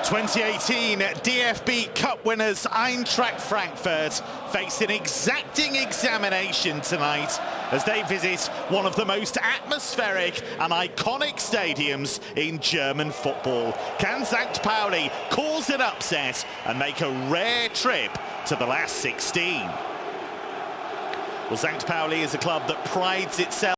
2018 DFB Cup winners Eintracht Frankfurt face an exacting examination tonight as they visit one of the most atmospheric and iconic stadiums in German football. Can St. Pauli cause an upset and make a rare trip to the last 16? Well, St. Pauli is a club that prides itself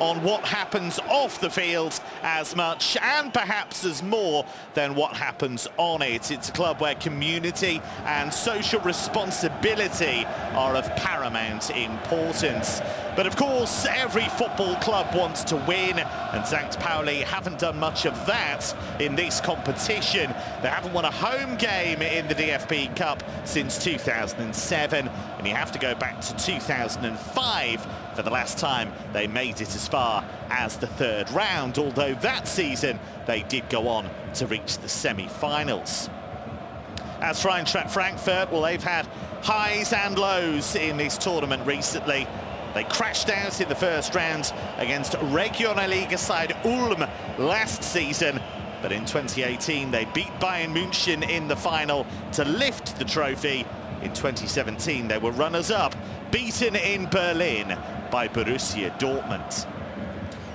on what happens off the field as much and perhaps as more than what happens on it. It's a club where community and social responsibility are of paramount importance. But of course, every football club wants to win, and St. Pauli haven't done much of that in this competition. They haven't won a home game in the DFB Cup since 2007, and you have to go back to 2005 for the last time they made it as far as the third round, although that season they did go on to reach the semi-finals. As for Eintracht Frankfurt, well, they've had highs and lows in this tournament recently. They crashed out in the first round against Regionalliga side Ulm last season, but in 2018 they beat Bayern München in the final to lift the trophy. In 2017 they were runners-up, beaten in Berlin by Borussia Dortmund.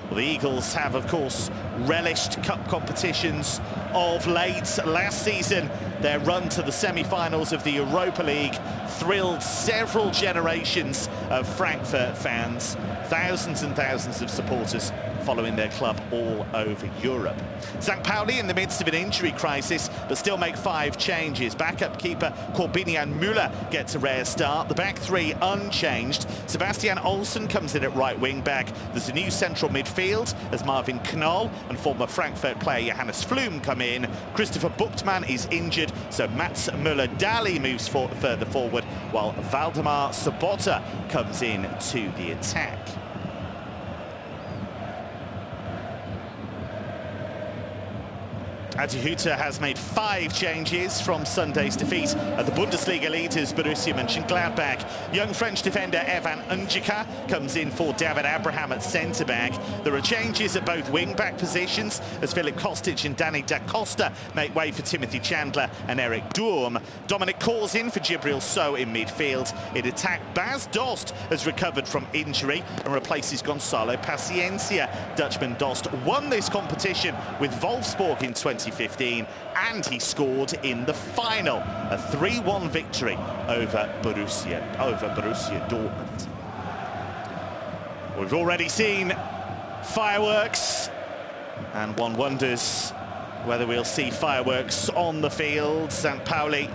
Well, the Eagles have, of course, relished cup competitions of late. Last season, their run to the semi-finals of the Europa League thrilled several generations of Frankfurt fans. Thousands and thousands of supporters following their club all over Europe. St. Pauli in the midst of an injury crisis, but still make 5 changes. Backup keeper Corbinian Müller gets a rare start. The back 3 unchanged. Sebastian Olsen comes in at right wing back. There's a new central midfield as Marvin Knoll and former Frankfurt player Johannes Flum come in. Christopher Buchtmann is injured, so Mats Müller-Dali moves further forward, while Waldemar Sobota comes in to the attack. Adi Hütter has made 5 changes from Sunday's defeat at the Bundesliga leaders Borussia Mönchengladbach. Young French defender Evan Ndjika comes in for David Abraham at centre-back. There are changes at both wing-back positions as Philip Kostic and Danny Da Costa make way for Timothy Chandler and Eric Durm. Dominic Kors in for Gibril So in midfield. In attack, Bas Dost has recovered from injury and replaces Gonzalo Paciencia. Dutchman Dost won this competition with Wolfsburg in 2015, and he scored in the final, a 3-1 victory over Borussia Dortmund. We've already seen fireworks, and one wonders whether we'll see fireworks on the field. St. Pauli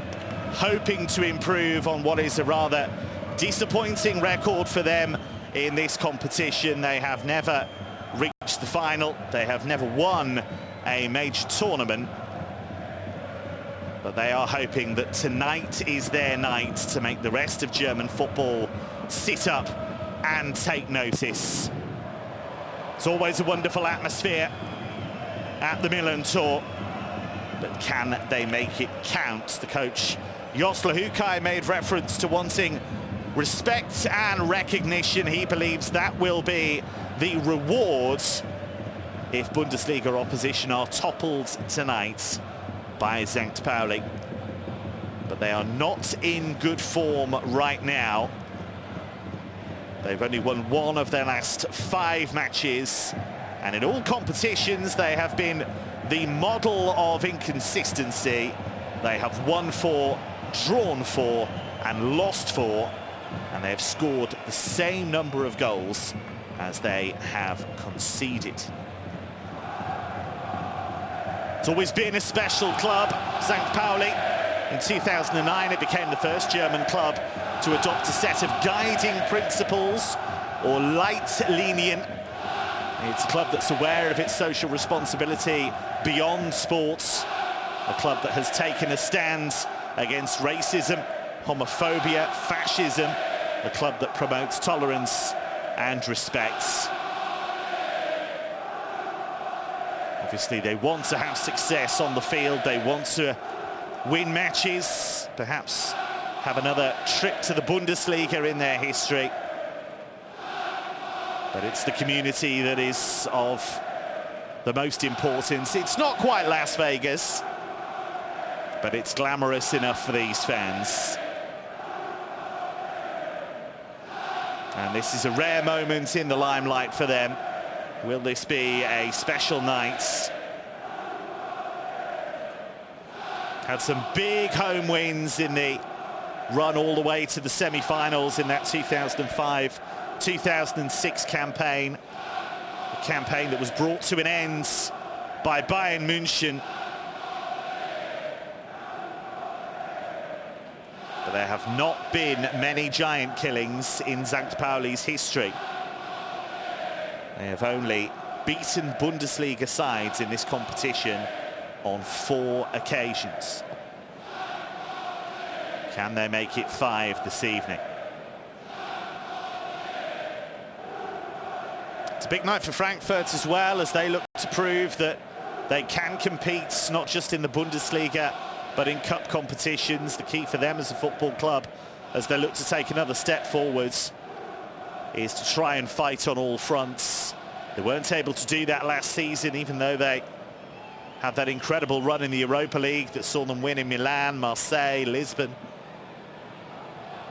hoping to improve on what is a rather disappointing record for them in this competition. They have never reached the final. They have never won a major tournament, but they are hoping that tonight is their night to make the rest of German football sit up and take notice. It's always a wonderful atmosphere at the Milan Tour, but can they make it count? The coach Jos Luhukay made reference to wanting respect and recognition. He believes that will be the rewards if Bundesliga opposition are toppled tonight by St. Pauli. But they are not in good form right now. They've only won 1 of their last 5 matches, and in all competitions they have been the model of inconsistency. They have won 4, drawn 4 and lost 4, and they have scored the same number of goals as they have conceded. It's always been a special club, St. Pauli. In 2009, it became the first German club to adopt a set of guiding principles, or Leitlinien. It's a club that's aware of its social responsibility beyond sports, a club that has taken a stand against racism, homophobia, fascism, a club that promotes tolerance and respect. Obviously, they want to have success on the field. They want to win matches, perhaps have another trip to the Bundesliga in their history. But it's the community that is of the most importance. It's not quite Las Vegas, but it's glamorous enough for these fans. And this is a rare moment in the limelight for them. Will this be a special night? Had some big home wins in the run all the way to the semi-finals in that 2005-2006 campaign. A campaign that was brought to an end by Bayern München. But there have not been many giant killings in St. Pauli's history. They have only beaten Bundesliga sides in this competition on 4 occasions. Can they make it 5 this evening? It's a big night for Frankfurt as well, as they look to prove that they can compete not just in the Bundesliga but in cup competitions. The key for them as a football club, as they look to take another step forwards, is to try and fight on all fronts. They weren't able to do that last season, even though they had that incredible run in the Europa League that saw them win in Milan, Marseille, Lisbon,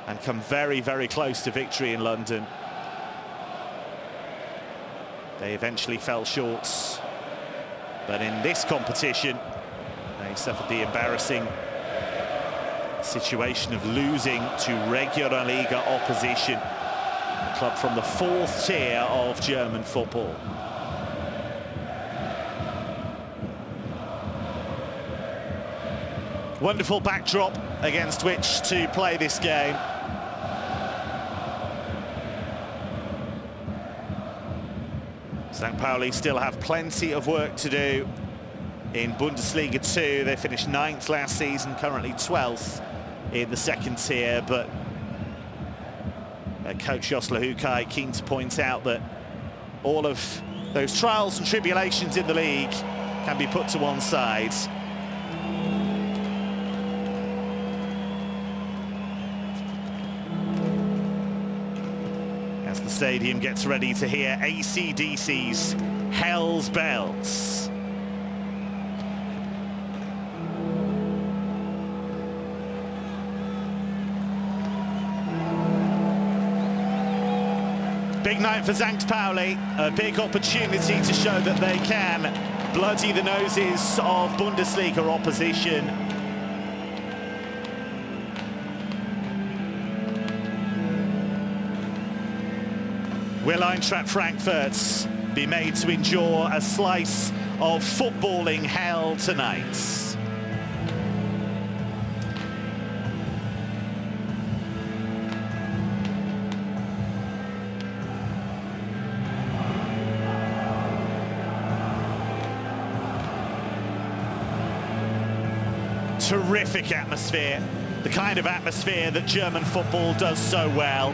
and come very, very close to victory in London. They eventually fell short, but in this competition they suffered the embarrassing situation of losing to Regionalliga opposition, a club from the 4th tier of German football. Wonderful backdrop against which to play this game. St. Pauli still have plenty of work to do in Bundesliga 2. They finished 9th last season, currently 12th in the 2nd tier, but coach Josla Hukai keen to point out that all of those trials and tribulations in the league can be put to one side. As the stadium gets ready to hear AC/DC's Hell's Bells. Big night for St. Pauli, a big opportunity to show that they can bloody the noses of Bundesliga opposition. Will Eintracht Frankfurt be made to endure a slice of footballing hell tonight? Terrific atmosphere, the kind of atmosphere that German football does so well.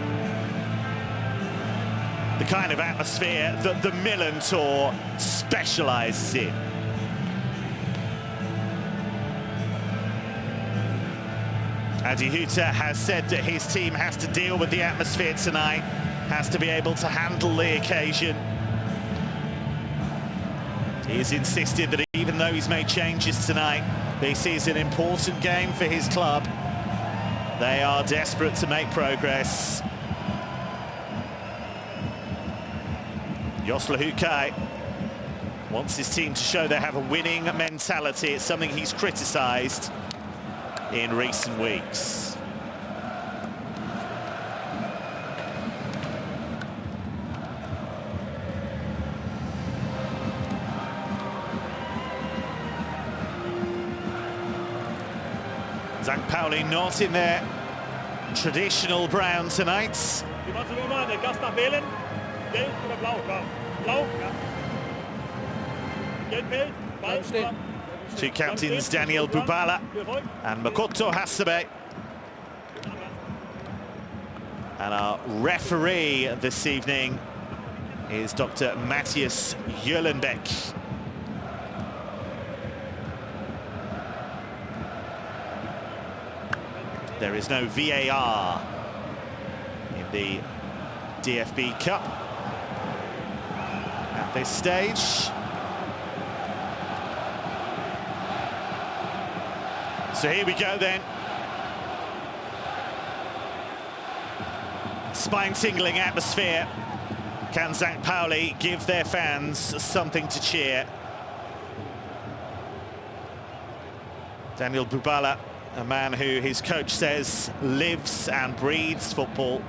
The kind of atmosphere that the Milan Tour specialises in. Adi Hütter has said that his team has to deal with the atmosphere tonight, has to be able to handle the occasion. He's insisted that even though he's made changes tonight, this is an important game for his club. They are desperate to make progress. Josla Hukai wants his team to show they have a winning mentality. It's something he's criticised in recent weeks. St. Pauli not in their traditional brown tonight. Two captains, Daniel Bubala and Makoto Hasebe. And our referee this evening is Dr. Matthias Jölenbeck. There is no VAR in the DFB Cup at this stage. So here we go then. Spine-tingling atmosphere. Can St. Pauli give their fans something to cheer? Daniel Bubala, a man who his coach says lives and breathes football.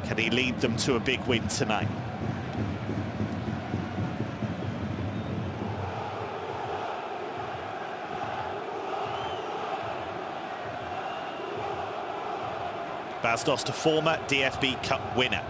Can he lead them to a big win tonight? Bas Dost, a former DFB Cup winner.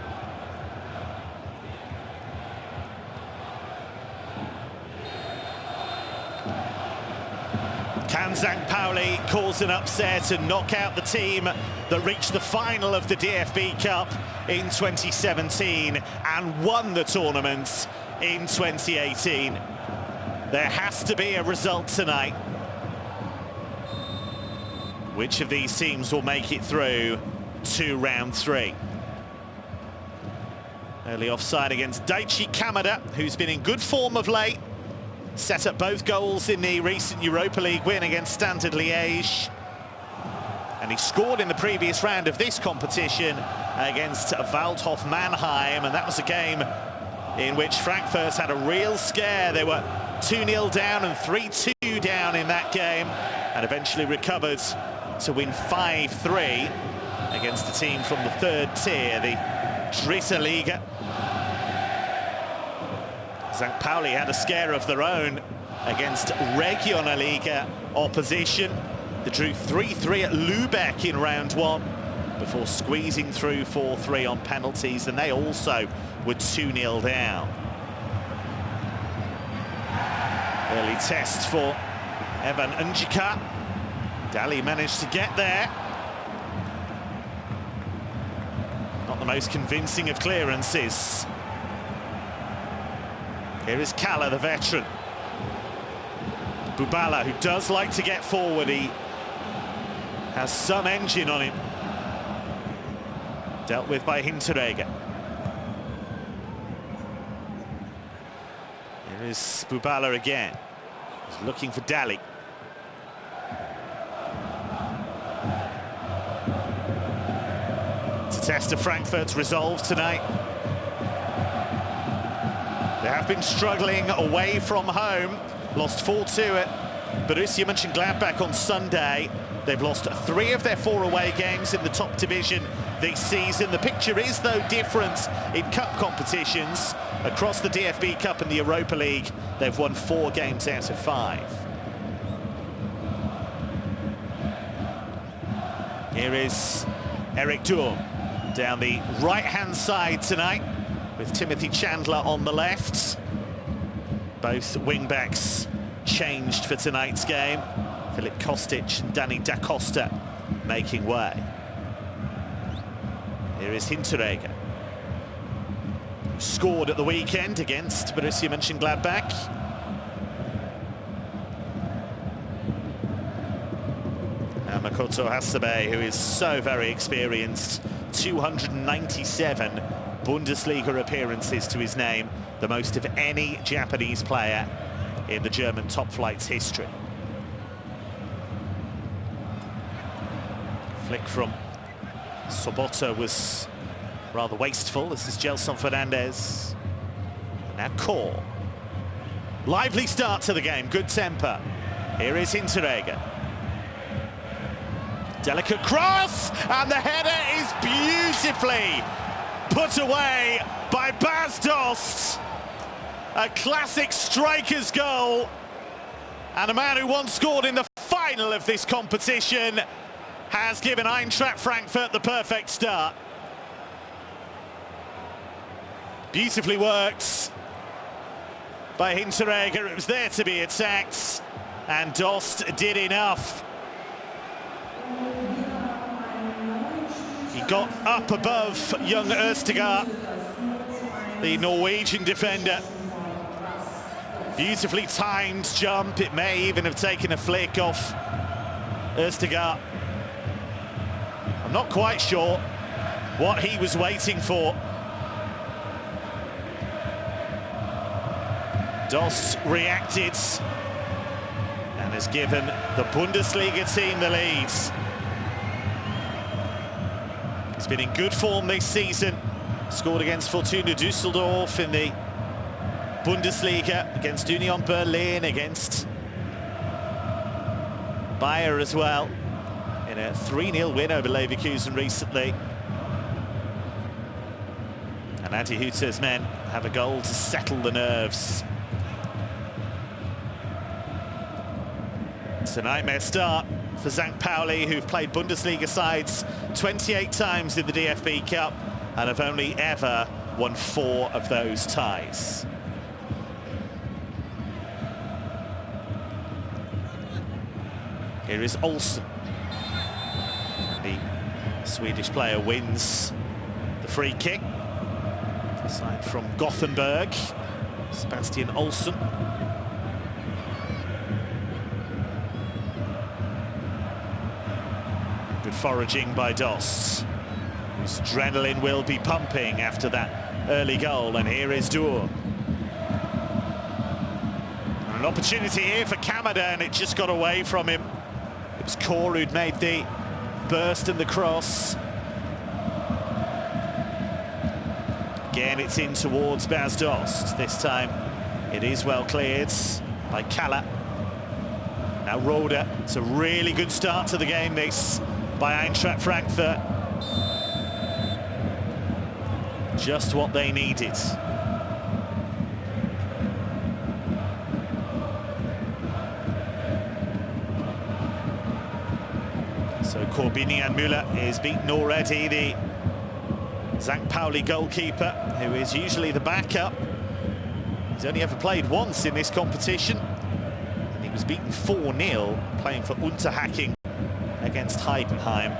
Can St. Pauli cause an upset and knock out the team that reached the final of the DFB Cup in 2017 and won the tournament in 2018? There has to be a result tonight. Which of these teams will make it through to round 3? Early offside against Daichi Kamada, who's been in good form of late. Set up both goals in the recent Europa League win against Standard Liège. And he scored in the previous round of this competition against Waldhof Mannheim, and that was a game in which Frankfurt had a real scare. They were 2-0 down and 3-2 down in that game, and eventually recovered to win 5-3 against a team from the 3rd tier, the Dritte Liga. St. Pauli had a scare of their own against Regionalliga opposition. They drew 3-3 at Lübeck in round 1 before squeezing through 4-3 on penalties, and they also were 2-0 down. Early test for Evan Njika. Dali managed to get there. Not the most convincing of clearances. Here is Kalla, the veteran. Bubala, who does like to get forward, he has some engine on him. Dealt with by Hinteregger. Here is Bubala again. He's looking for Dali. It's a test of Frankfurt's resolve tonight. They have been struggling away from home. Lost 4-2 at Borussia Mönchengladbach on Sunday. They've lost 3 of their 4 away games in the top division this season. The picture is, though, different in cup competitions. Across the DFB Cup and the Europa League, they've won 4 games out of 5. Here is Eric Durm down the right-hand side tonight, with Timothy Chandler on the left. Both wing-backs changed for tonight's game. Filip Kostic and Danny Da Costa making way. Here is Hinteregger, who scored at the weekend against Borussia Mönchengladbach. And Makoto Hasebe, who is so very experienced, 297 Bundesliga appearances to his name, the most of any Japanese player in the German top flight's history. Flick from Sobota was rather wasteful. This is Gelson Fernandez. And now Kor. Lively start to the game, good temper. Here is Hinteregger. Delicate cross, and the header is beautifully put away by Bas Dost. A classic striker's goal, and a man who once scored in the final of this competition has given Eintracht Frankfurt the perfect start. Beautifully worked by Hinteregger. It was there to be attacked, and Dost did enough. He got up above young Østegård, the Norwegian defender. Beautifully timed jump. It may even have taken a flick off Østegård. I'm not quite sure what he was waiting for. Dost reacted, and has given the Bundesliga team the lead. He's been in good form this season. Scored against Fortuna Düsseldorf in the Bundesliga, against Union Berlin, against Bayer as well, in a 3-0 win over Leverkusen recently. And Adi Hütter's men have a goal to settle the nerves. It's a nightmare start for St. Pauli, who've played Bundesliga sides 28 times in the DFB Cup and have only ever won 4 of those ties. Here is Olsen. The Swedish player wins the free kick. Aside from Gothenburg, Sebastian Olsen. Good foraging by Dost, whose adrenaline will be pumping after that early goal. And here is Dur. An opportunity here for Kamada, and it just got away from him. It was Kor who'd made the burst and the cross. Again, it's in towards Bas Dost. This time it is well cleared by Kalla. Now Roda. It's a really good start to the game, this, by Eintracht Frankfurt. Just what they needed. So Corbinian Müller is beaten already, the St. Pauli goalkeeper, who is usually the backup. He's only ever played once in this competition, and he was beaten 4-0 playing for Unterhaching against Heidenheim.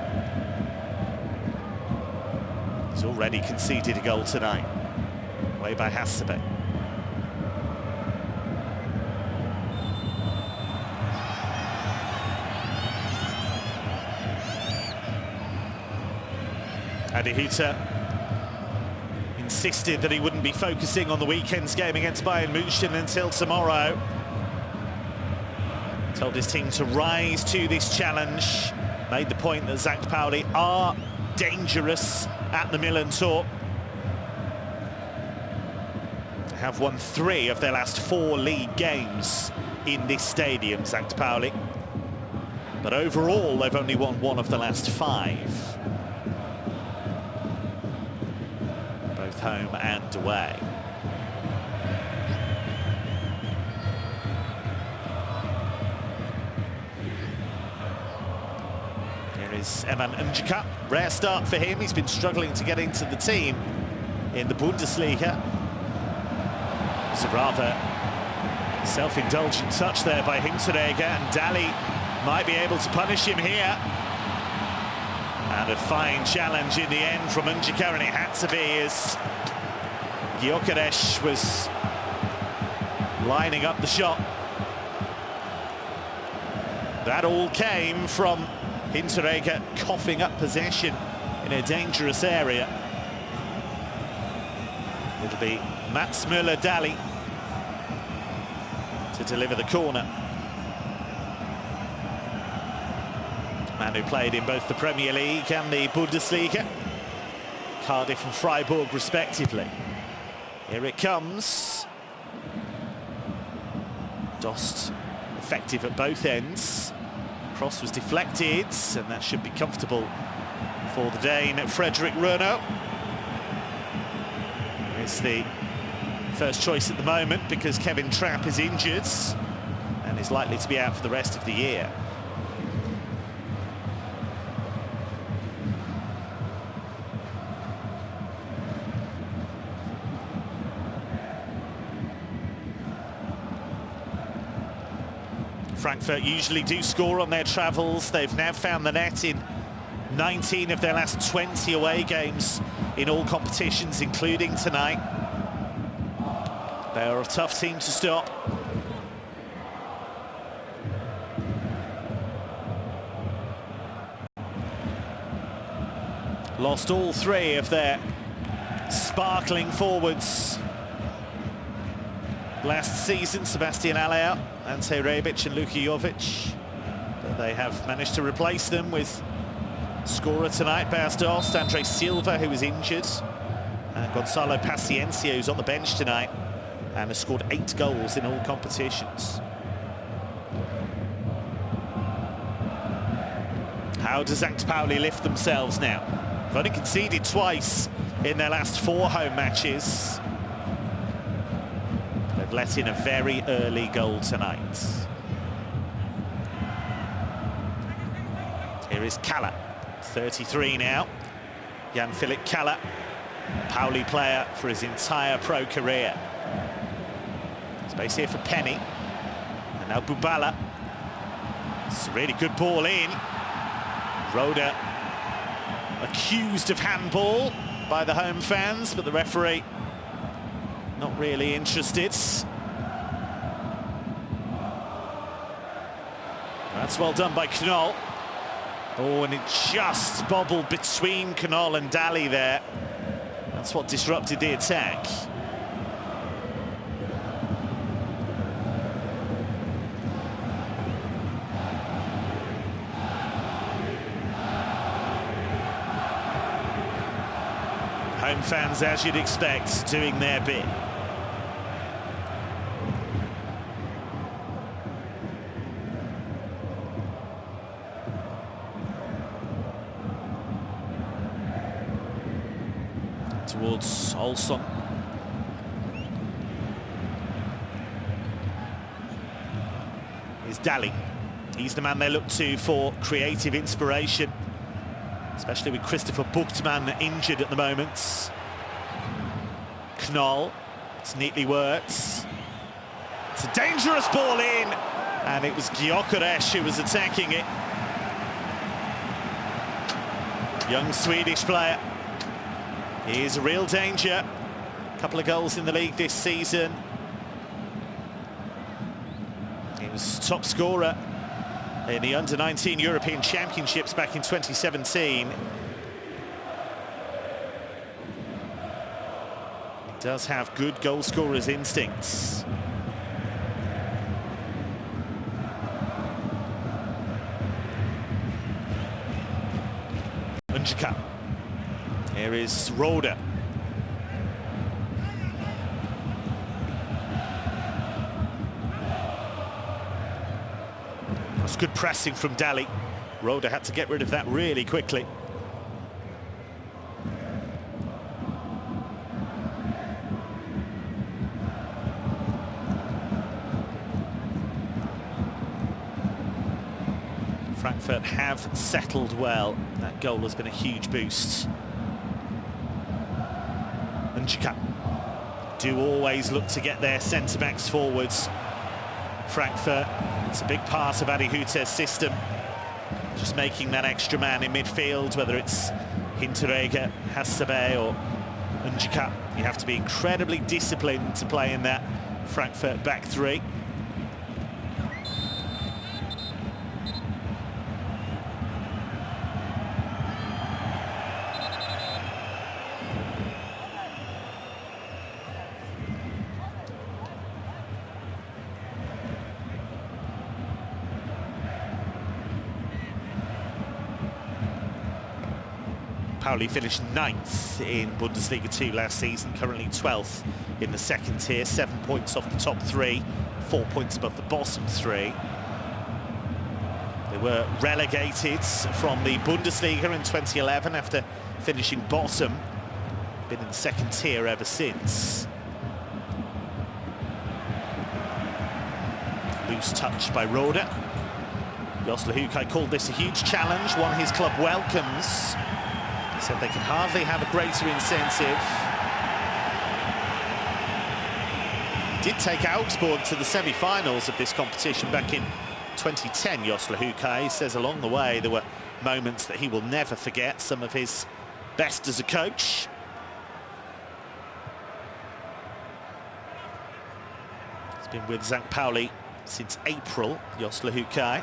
He's already conceded a goal tonight, away by Hasebe. Adi Hütter insisted that he wouldn't be focusing on the weekend's game against Bayern München until tomorrow. Told his team to rise to this challenge. Made the point that St. Pauli are dangerous at the Millerntor. They have won 3 of their last 4 league games in this stadium, St. Pauli. But overall, they've only won 1 of the last 5. Both home and away. Here is Eman Njika. Rare start for him. He's been struggling to get into the team in the Bundesliga. It's a rather self-indulgent touch there by Hinteregger, and Dali might be able to punish him here. And a fine challenge in the end from Njika, and it had to be, as Gyökeres was lining up the shot. That all came from Hinteregger coughing up possession in a dangerous area. It'll be Mats Müller-Dali to deliver the corner. Man who played in both the Premier League and the Bundesliga, Cardiff and Freiburg respectively. Here it comes. Dost effective at both ends. Cross was deflected, and that should be comfortable for the Dane Frederick Runo. It's the first choice at the moment because Kevin Trapp is injured and is likely to be out for the rest of the year. Frankfurt usually do score on their travels. They've now found the net in 19 of their last 20 away games in all competitions, including tonight. They are a tough team to stop. Lost all 3 of their sparkling forwards last season. Sebastian Aller Ante Rebic and Luka Jovic. But they have managed to replace them with scorer tonight, Bas Dost, Andre Silva, who was injured, and Gonzalo Paciencia, who's on the bench tonight and has scored 8 goals in all competitions. How does St. Pauli lift themselves now? They've only conceded twice in their last 4 home matches. They've let in a very early goal tonight. Here is Kalla, 33 now. Jan-Philipp Kalla, Pauli player for his entire pro career. Space here for Penny. And now Bubala. It's a really good ball in. Roda accused of handball by the home fans, but the referee not really interested. That's well done by Knoll. Oh, and it just bobbled between Knoll and Daly there. That's what disrupted the attack. Home fans, as you'd expect, doing their bit. Towards Olsson. Here's Daly. He's the man they look to for creative inspiration, especially with Christopher Buchtmann injured at the moment. Knoll, it's neatly worked. It's a dangerous ball in, and it was Gyökeres who was attacking it. Young Swedish player. He is a real danger. A couple of goals in the league this season. He was top scorer in the Under-19 European Championships back in 2017. He does have good goal scorer's instincts. Unjika. Here is Roda. That's good pressing from Daly. Roda had to get rid of that really quickly. Frankfurt have settled well. That goal has been a huge boost. Unjika do always look to get their centre-backs forwards. Frankfurt, it's a big part of Adi Hütter's system. Just making that extra man in midfield, whether it's Hinteregger, Hassabe or Unjika. You have to be incredibly disciplined to play in that Frankfurt back three. Pauli finished 9th in Bundesliga 2 last season, currently 12th in the second tier, 7 points off the top 3, 4 points above the bottom 3. They were relegated from the Bundesliga in 2011 after finishing bottom. Been in the second tier ever since. Loose touch by Roda. Jos Luhukay called this a huge challenge, one his club welcomes. Said they can hardly have a greater incentive. Did take Augsburg to the semi-finals of this competition back in 2010, Jos Luhukay. Says along the way there were moments that he will never forget, some of his best as a coach. He's been with St. Pauli since April, Jos Luhukay.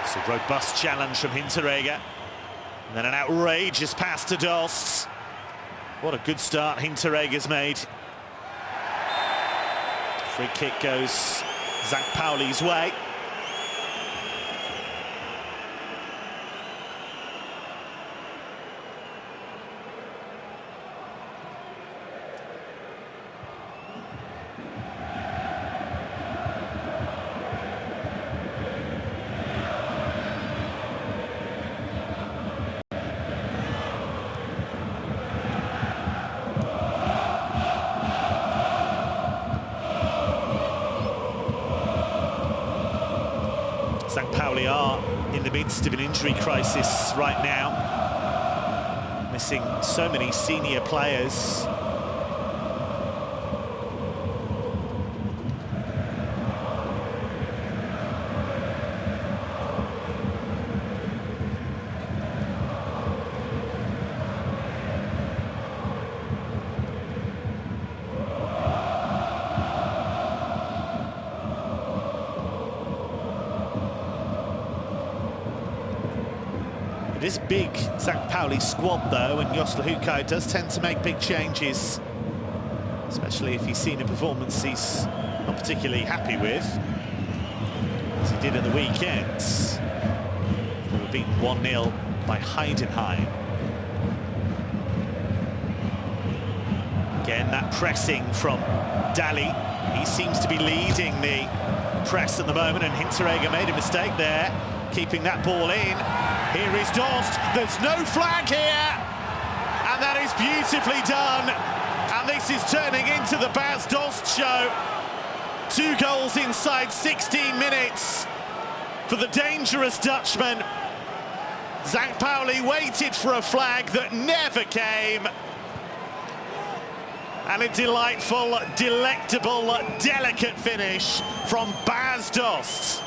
It's a robust challenge from Hinteregger. And then an outrageous pass to Dost. What a good start Hinteregger's made. Free kick goes St. Pauli's way. St. Pauli are in the midst of an injury crisis right now, missing so many senior players. It is big St. Pauli squad though, and Josla Hukai does tend to make big changes, especially if he's seen a performance he's not particularly happy with, as he did at the weekend. They were beaten 1-0 by Heidenheim. Again, that pressing from Dali. He seems to be leading the press at the moment, and Hinteregger made a mistake there, keeping that ball in. Here is Dost, there's no flag here, and that is beautifully done. And this is turning into the Bas Dost show. 2 goals inside 16 minutes for the dangerous Dutchman. St. Pauli waited for a flag that never came. And a delightful, delectable, delicate finish from Bas Dost.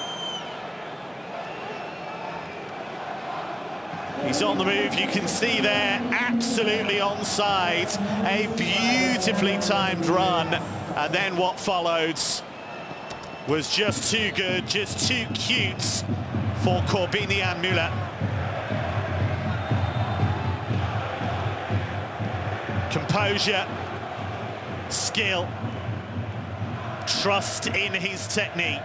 He's on the move, you can see there, absolutely onside. A beautifully timed run, and then what followed was just too good, just too cute for Corbinian Müller. Composure, skill, trust in his technique.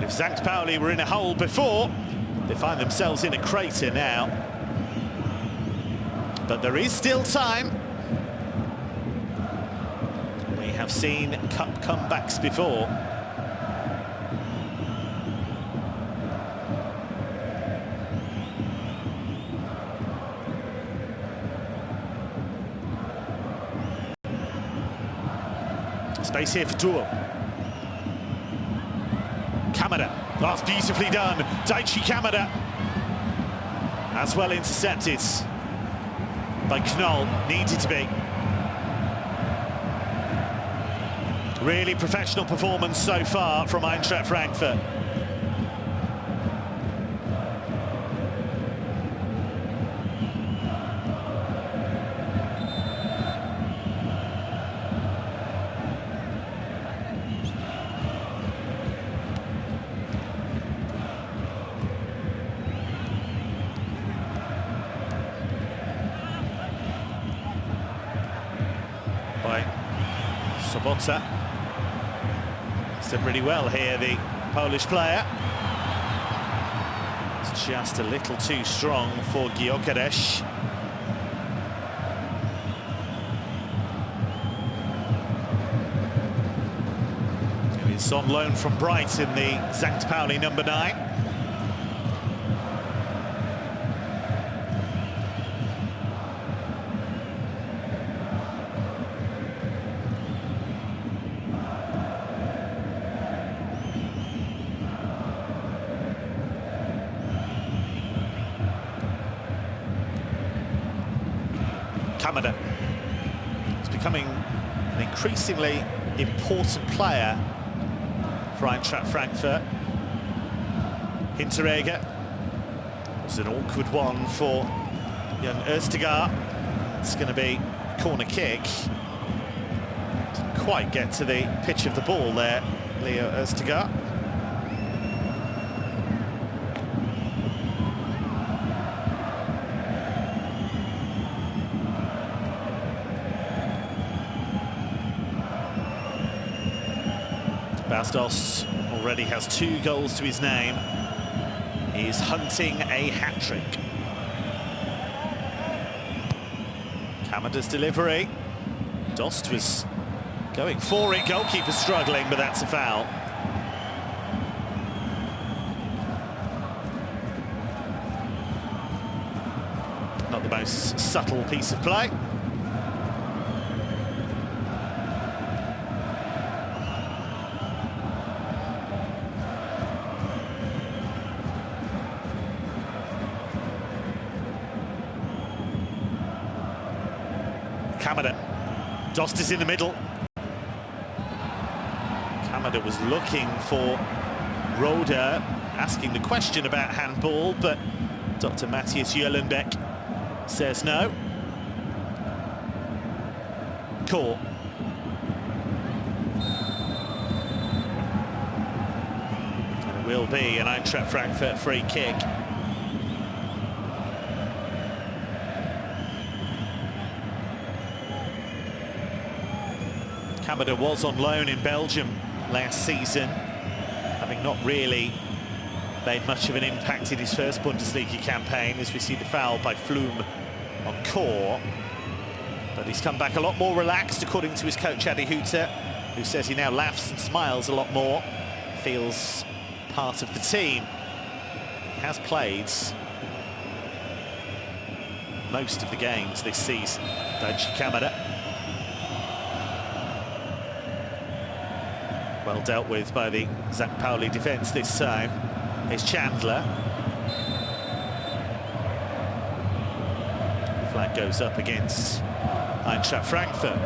If St. Pauli were in a hole before, they find themselves in a crater now. But there is still time. We have seen cup comebacks before. Space here for Tour. Kamada, that's beautifully done. Daichi Kamada, as well intercepted by Knoll, needed to be. Really professional performance so far from Eintracht Frankfurt. By Sobota. He's done really well here, the Polish player. It's just a little too strong for Gyökeres. He's on loan from Brighton, the St. Pauli number 9. Kamada is becoming an increasingly important player for Eintracht Frankfurt. Hinteregger was an awkward one for young Özdegaard. It's going to be a corner kick. Didn't quite get to the pitch of the ball there, Leo Özdegaard. Bastos already has 2 goals to his name. He's hunting a hat-trick. Kamada's delivery. Dost was going for it. Goalkeeper struggling, but that's a foul. Not the most subtle piece of play. Kamada. Dost is in the middle. Kamada was looking for Roda, asking the question about handball, but Dr. Matthias Jöllenbeck says no. Caught. And it will be an Eintracht Frankfurt free kick. Kamada was on loan in Belgium last season, having not really made much of an impact in his first Bundesliga campaign, as we see the foul by Flum on Core. But he's come back a lot more relaxed, according to his coach Adi Hutter, who says he now laughs and smiles a lot more, feels part of the team. He has played most of the games this season, Daichi Kamada. Well dealt with by the St. Pauli defence this time. Is Chandler. The flag goes up against Eintracht Frankfurt.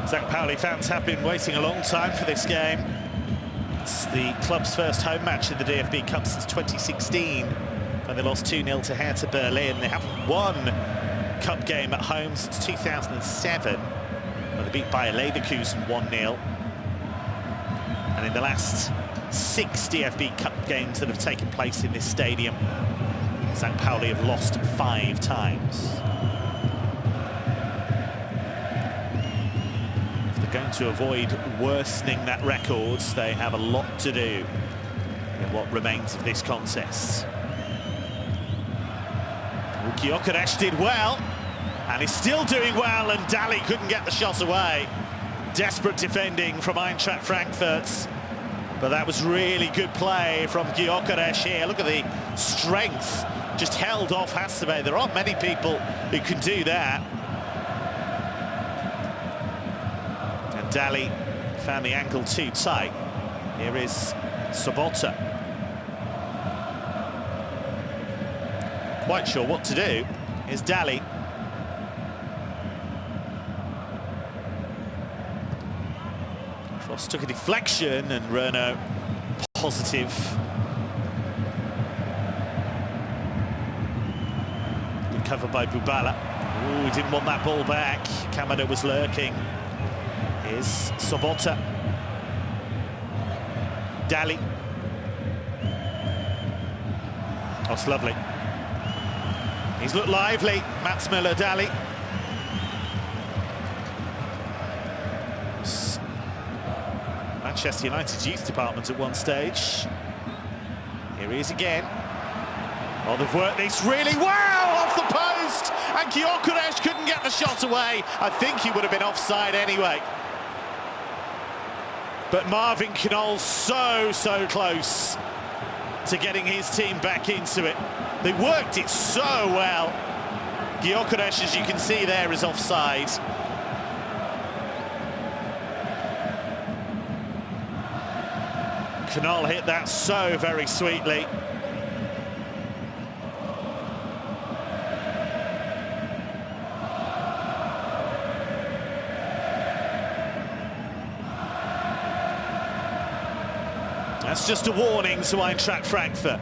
St. Pauli fans have been waiting a long time for this game. It's the club's first home match in the DFB Cup since 2016, when they lost 2-0 to Hertha Berlin. They haven't won a cup game at home since 2007, when they beat Bayer Leverkusen 1-0. And in the last 6 DFB Cup games that have taken place in this stadium, St. Pauli have lost 5 times. Going to avoid worsening that record, they have a lot to do in what remains of this contest. Gyökeres did well, and is still doing well, and Dali couldn't get the shot away. Desperate defending from Eintracht Frankfurt, but that was really good play from Gyökeres here. Look at the strength, just held off Hasebe. There aren't many people who can do that. Dali found the angle too tight. Here is Sobota. Quite sure what to do is Dali. Cross took a deflection, and Renault positive. Good cover by Bubala. Ooh, he didn't want that ball back. Kamada was lurking. Here's Sobota. Dali. Oh, it's lovely. He's looked lively, Mats Müller, Dali. Manchester United's youth department at one stage. Here he is again. Oh, they've worked this really well off the post, and Gyökeres couldn't get the shot away. I think he would have been offside anyway. But Marvin Knoll so close to getting his team back into it. They worked it so well. Gyökeres, as you can see there, is offside. Knoll hit that so very sweetly. That's just a warning to Eintracht Frankfurt.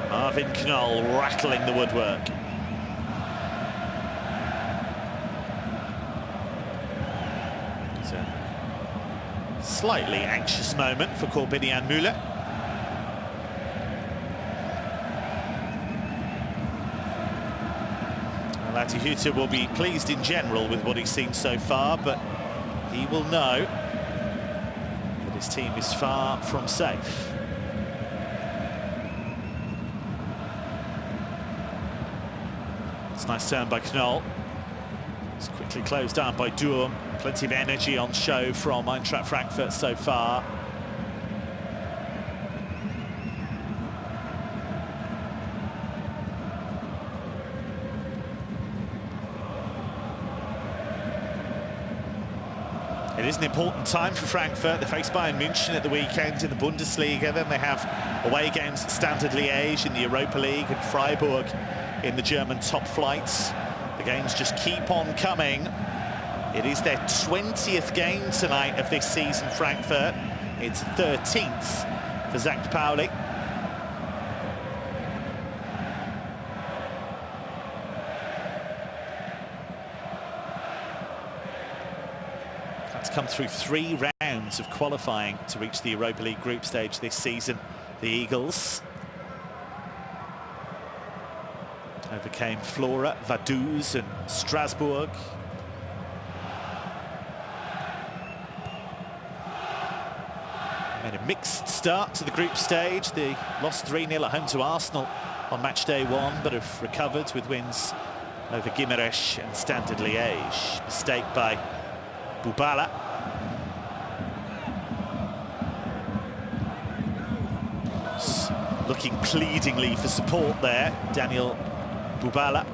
Marvin Knoll rattling the woodwork. slightly anxious moment for Corbinian Müller. Lati Hütter will be pleased in general with what he's seen so far, but he will know that his team is far from safe. It's a nice turn by Knoll. It's quickly closed down by Durm. Plenty of energy on show from Eintracht Frankfurt so far. It is an important time for Frankfurt. They face Bayern München at the weekend in the Bundesliga. Then they have away games at Standard Liège in the Europa League and Freiburg in the German top flights. The games just keep on coming. It is their 20th game tonight of this season, Frankfurt. It's 13th for St. Pauli. Come through 3 rounds of qualifying to reach the Europa League group stage this season. The Eagles overcame Flora, Vaduz and Strasbourg. Made a mixed start to the group stage. They lost 3-0 at home to Arsenal on match day 1, but have recovered with wins over Guimarães and Standard Liège. Mistake by Bubala. Looking pleadingly for support there, Daniel Bubala.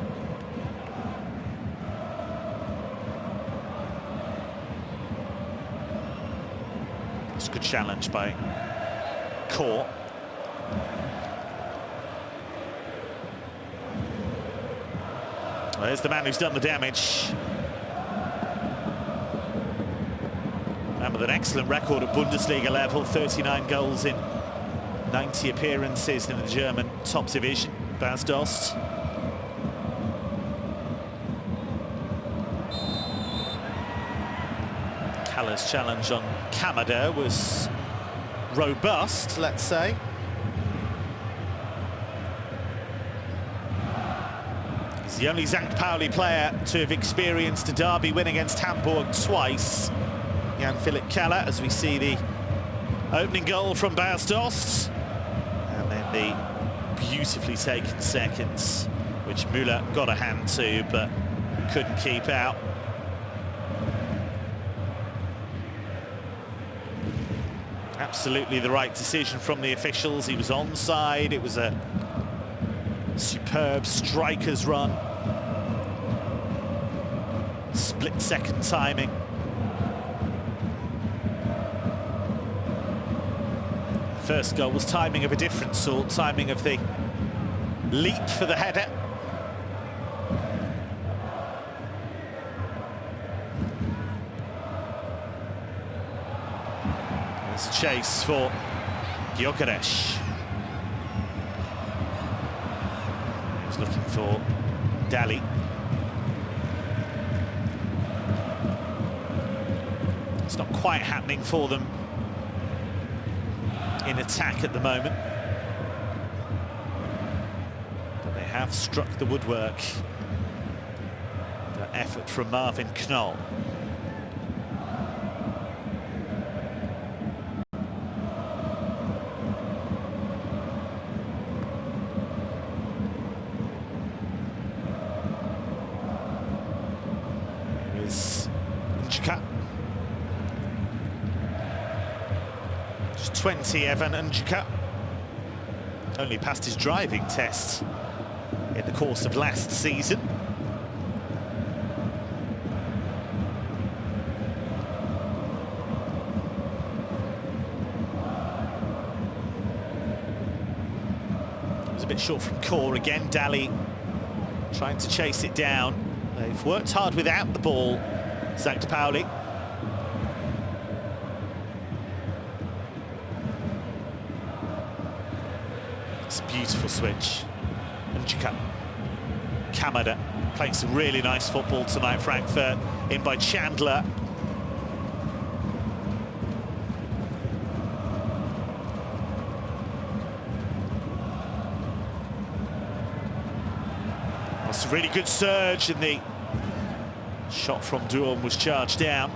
It's a good challenge by Kor. Well, there's the man who's done the damage. And with an excellent record at Bundesliga level, 39 goals in 90 appearances in the German top division, Bas Dost. Kaller's challenge on Kamada was robust, let's say. He's the only St. Pauli player to have experienced a derby win against Hamburg twice. Jan-Philipp Kaller, as we see the opening goal from Bas Dost. And then the beautifully taken seconds, which Müller got a hand to, but couldn't keep out. Absolutely the right decision from the officials. He was onside. It was a superb striker's run. Split-second timing. First goal was timing of a different sort, timing of the leap for the header. There's a chase for Gyökeres. He was looking for Dali. It's not quite happening for them in attack at the moment, but they have struck the woodwork. The effort from Marvin Knoll. Here is Njika. 20, Evan Njika. Only passed his driving test in the course of last season. It was a bit short from Kor again. Dali trying to chase it down. They've worked hard without the ball, St. Pauli. It's a beautiful switch. And Kamada playing some really nice football tonight, Frankfurt, in by Chandler. That's a really good surge, and the shot from Duom was charged down.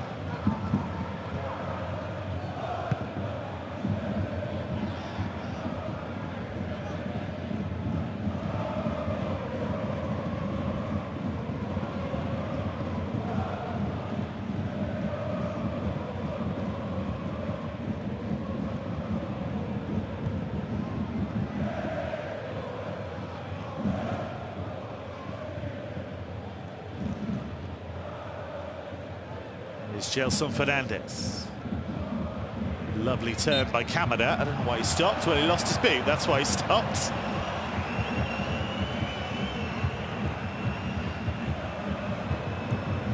Is Gelson Fernandez. Lovely turn by Kamada. I don't know why he stopped. Well, he lost his boot, that's why he stopped.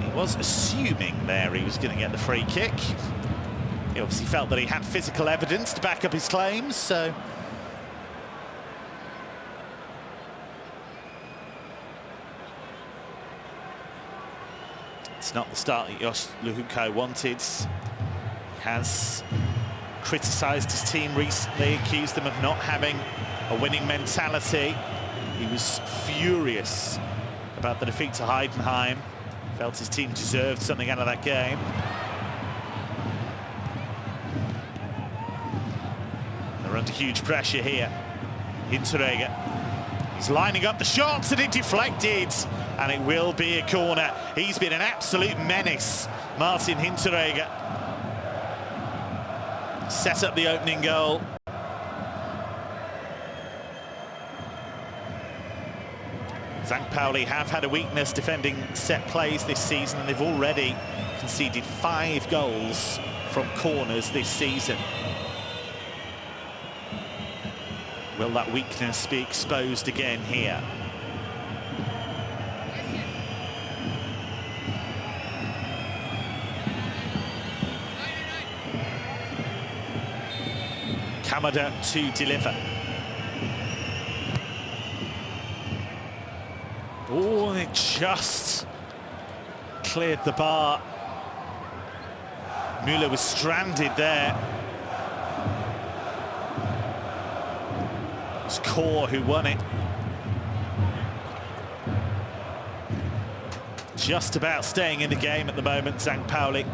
He was assuming there he was going to get the free kick. He obviously felt that he had physical evidence to back up his claims, so... It's not the start that Josh Luhukai wanted. He has criticised his team recently, accused them of not having a winning mentality. He was furious about the defeat to Heidenheim. Felt his team deserved something out of that game. They're under huge pressure here. Hinteregger. He's lining up the shots and it deflected. And it will be a corner. He's been an absolute menace, Martin Hinteregger. Set up the opening goal. St. Pauli have had a weakness defending set plays this season, and they've already conceded 5 goals from corners this season. Will that weakness be exposed again here? Kamada to deliver. Oh, it just cleared the bar. Müller was stranded there. It was Kor who won it. Just about staying in the game at the moment, St. Pauli.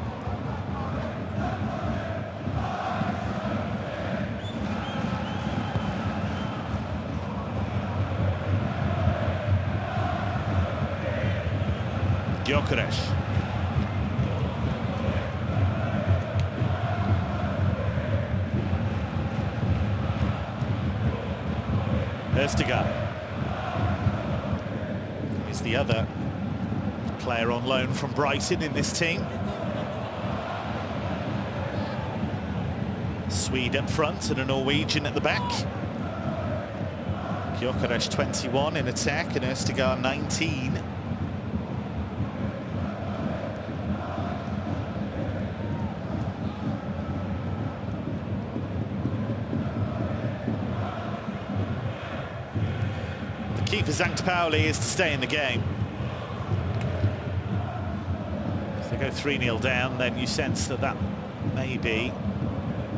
Gyökeres. Östigard is the other player on loan from Brighton in this team. Swede up front and a Norwegian at the back. Gyökeres 21 in attack and Östigard 19. The key for St. Pauli is to stay in the game. If they go 3-0 down, then you sense that that may be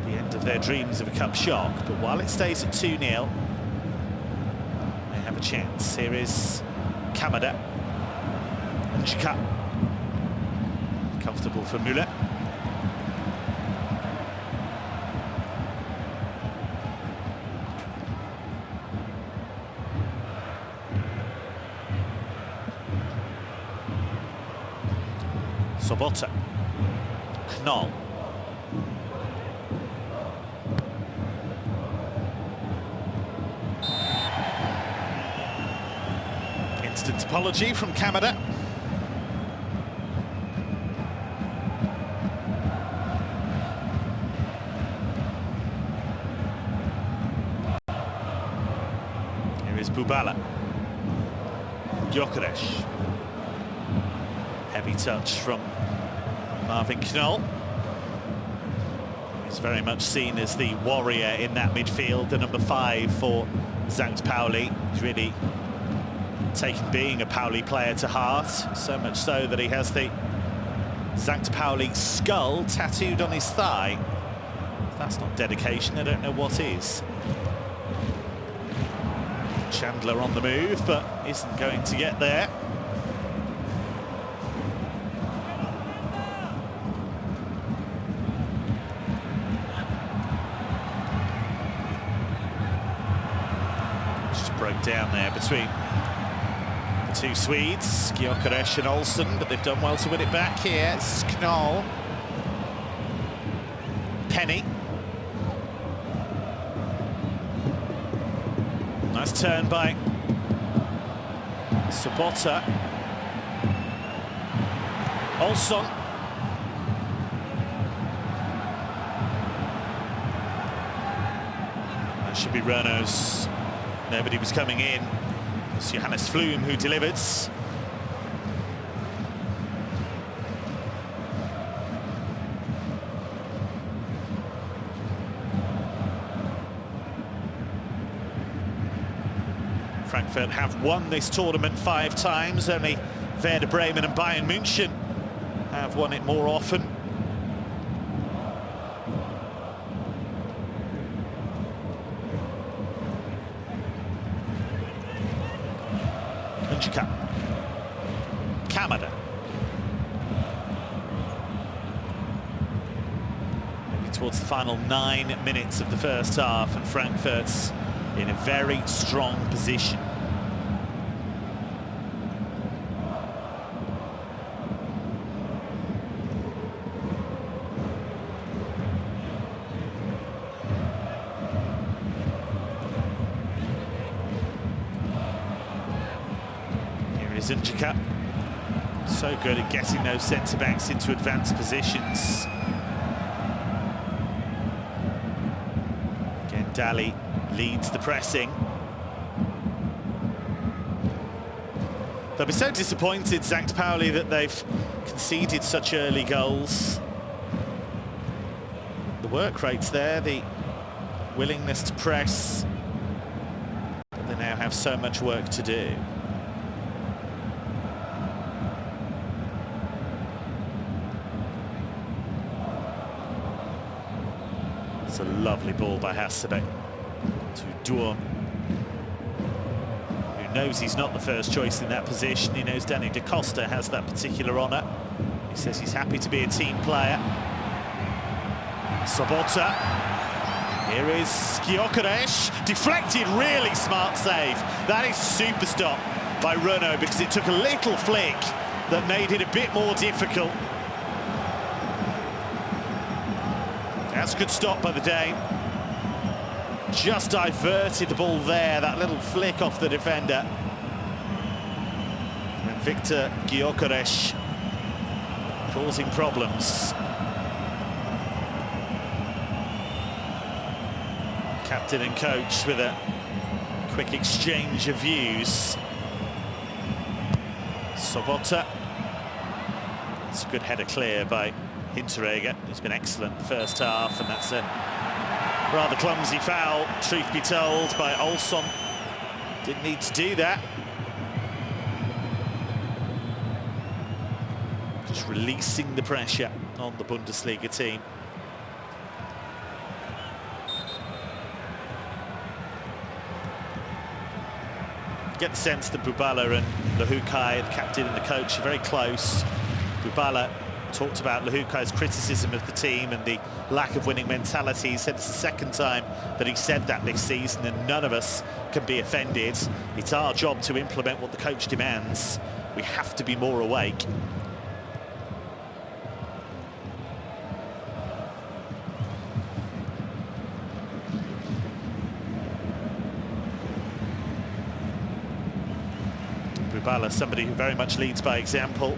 the end of their dreams of a cup shock. But while it stays at 2-0, they have a chance. Here is Kamada. And Chika. Comfortable for Müller. Sobota. Knoll. Instant apology from Kamada. Here is Bubala. Gyökeres. Heavy touch from Marvin Knoll. He's very much seen as the warrior in that midfield, the number 5 for St. Pauli. He's really taken being a Pauli player to heart, so much so that he has the St. Pauli skull tattooed on his thigh. If that's not dedication, I don't know what is. Chandler on the move, but isn't going to get there. Just broke down there between the two Swedes, Gyökeres and Olsson, but they've done well to win it back here. This is Knoll. Penny. Nice turn by Sobota. Olsson. That should be Renault's. Nobody was coming in. It's Johannes Flum who delivers. Frankfurt have won this tournament 5 times. Only Werder Bremen and Bayern München have won it more often. Kamada. Maybe towards the final 9 minutes of the first half, and Frankfurt's in a very strong position. Zinchika, so good at getting those centre-backs into advanced positions. Again, Daly leads the pressing. They'll be so disappointed, St. Pauli, that they've conceded such early goals. The work rate's there, the willingness to press, but they now have so much work to do. It's a lovely ball by Hasebe to Durm, who knows he's not the first choice in that position. He knows Danny Da Costa has that particular honour. He says he's happy to be a team player. Sobota. Here is Gyökeres. Deflected, really smart save. That is super stop by Renault, because it took a little flick that made it a bit more difficult. That's a good stop by the Dane. Just diverted the ball there, that little flick off the defender. And Victor Gyökeres causing problems. Captain and coach with a quick exchange of views. Sobota. It's a good header clear by Hinteregger, who's been excellent the first half, and that's a rather clumsy foul, truth be told, by Olsson. Didn't need to do that. Just releasing the pressure on the Bundesliga team. Get the sense that Bubala and Lehukai, the captain and the coach, are very close. Bubala talked about Lehukai's criticism of the team and the lack of winning mentality. He said it's the second time that he said that this season, and none of us can be offended. It's our job to implement what the coach demands. We have to be more awake. Bubala, somebody who very much leads by example.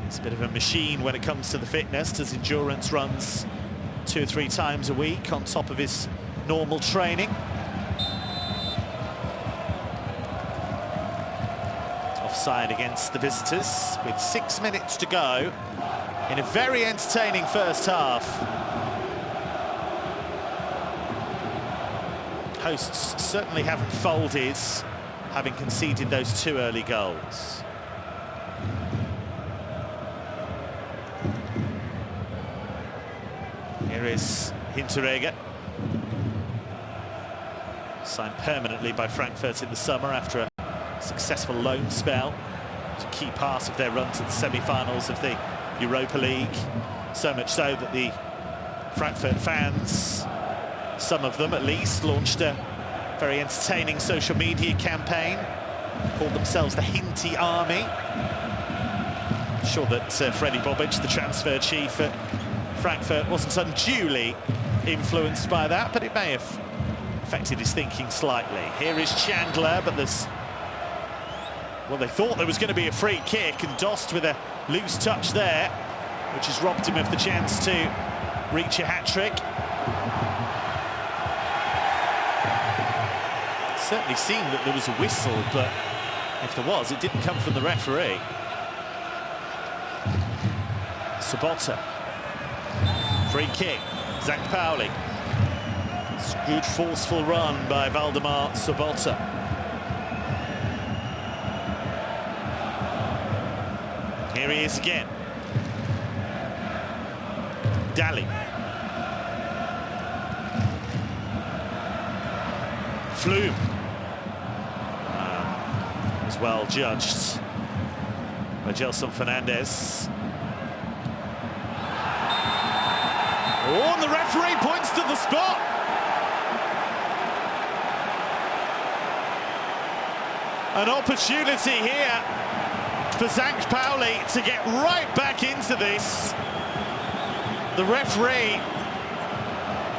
He's a bit of a machine when it comes to the fitness, does endurance runs 2 or 3 times a week on top of his normal training. Offside against the visitors with 6 minutes to go in a very entertaining first half. Hosts certainly haven't folded, having conceded those 2 early goals. Here is Hinteregger. Signed permanently by Frankfurt in the summer after a successful loan spell. It's a key part of their run to the semi-finals of the Europa League. So much so that the Frankfurt fans, some of them at least, launched a very entertaining social media campaign, called themselves the Hinty Army. I'm sure that Freddie Bobic, the transfer chief at Frankfurt, wasn't unduly influenced by that, but it may have affected his thinking slightly. Here is Chandler, but there's... well, they thought there was going to be a free kick, and Dost with a loose touch there, which has robbed him of the chance to reach a hat-trick. It certainly seemed that there was a whistle, but if there was, it didn't come from the referee. Sobota. Free kick. Zach Pauli. It's a good, forceful run by Waldemar Sobota. Here he is again. Dali. Flume. Was well judged by Gelson Fernandez. Oh, and the referee points to the spot. An opportunity here for Zach Pauli to get right back into this. The referee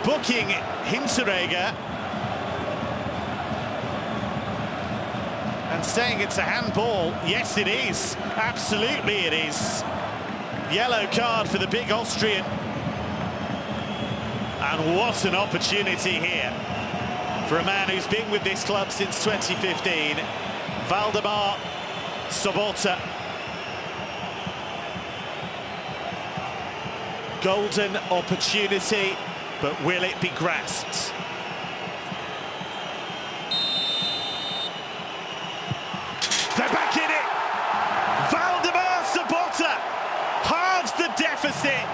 booking Hinteregger and saying it's a handball. Yes, it is. Absolutely it is. Yellow card for the big Austrian. And what an opportunity here for a man who's been with this club since 2015, Waldemar Sobota. Golden opportunity, but will it be grasped? They're back in it! Waldemar Sobota halves the deficit.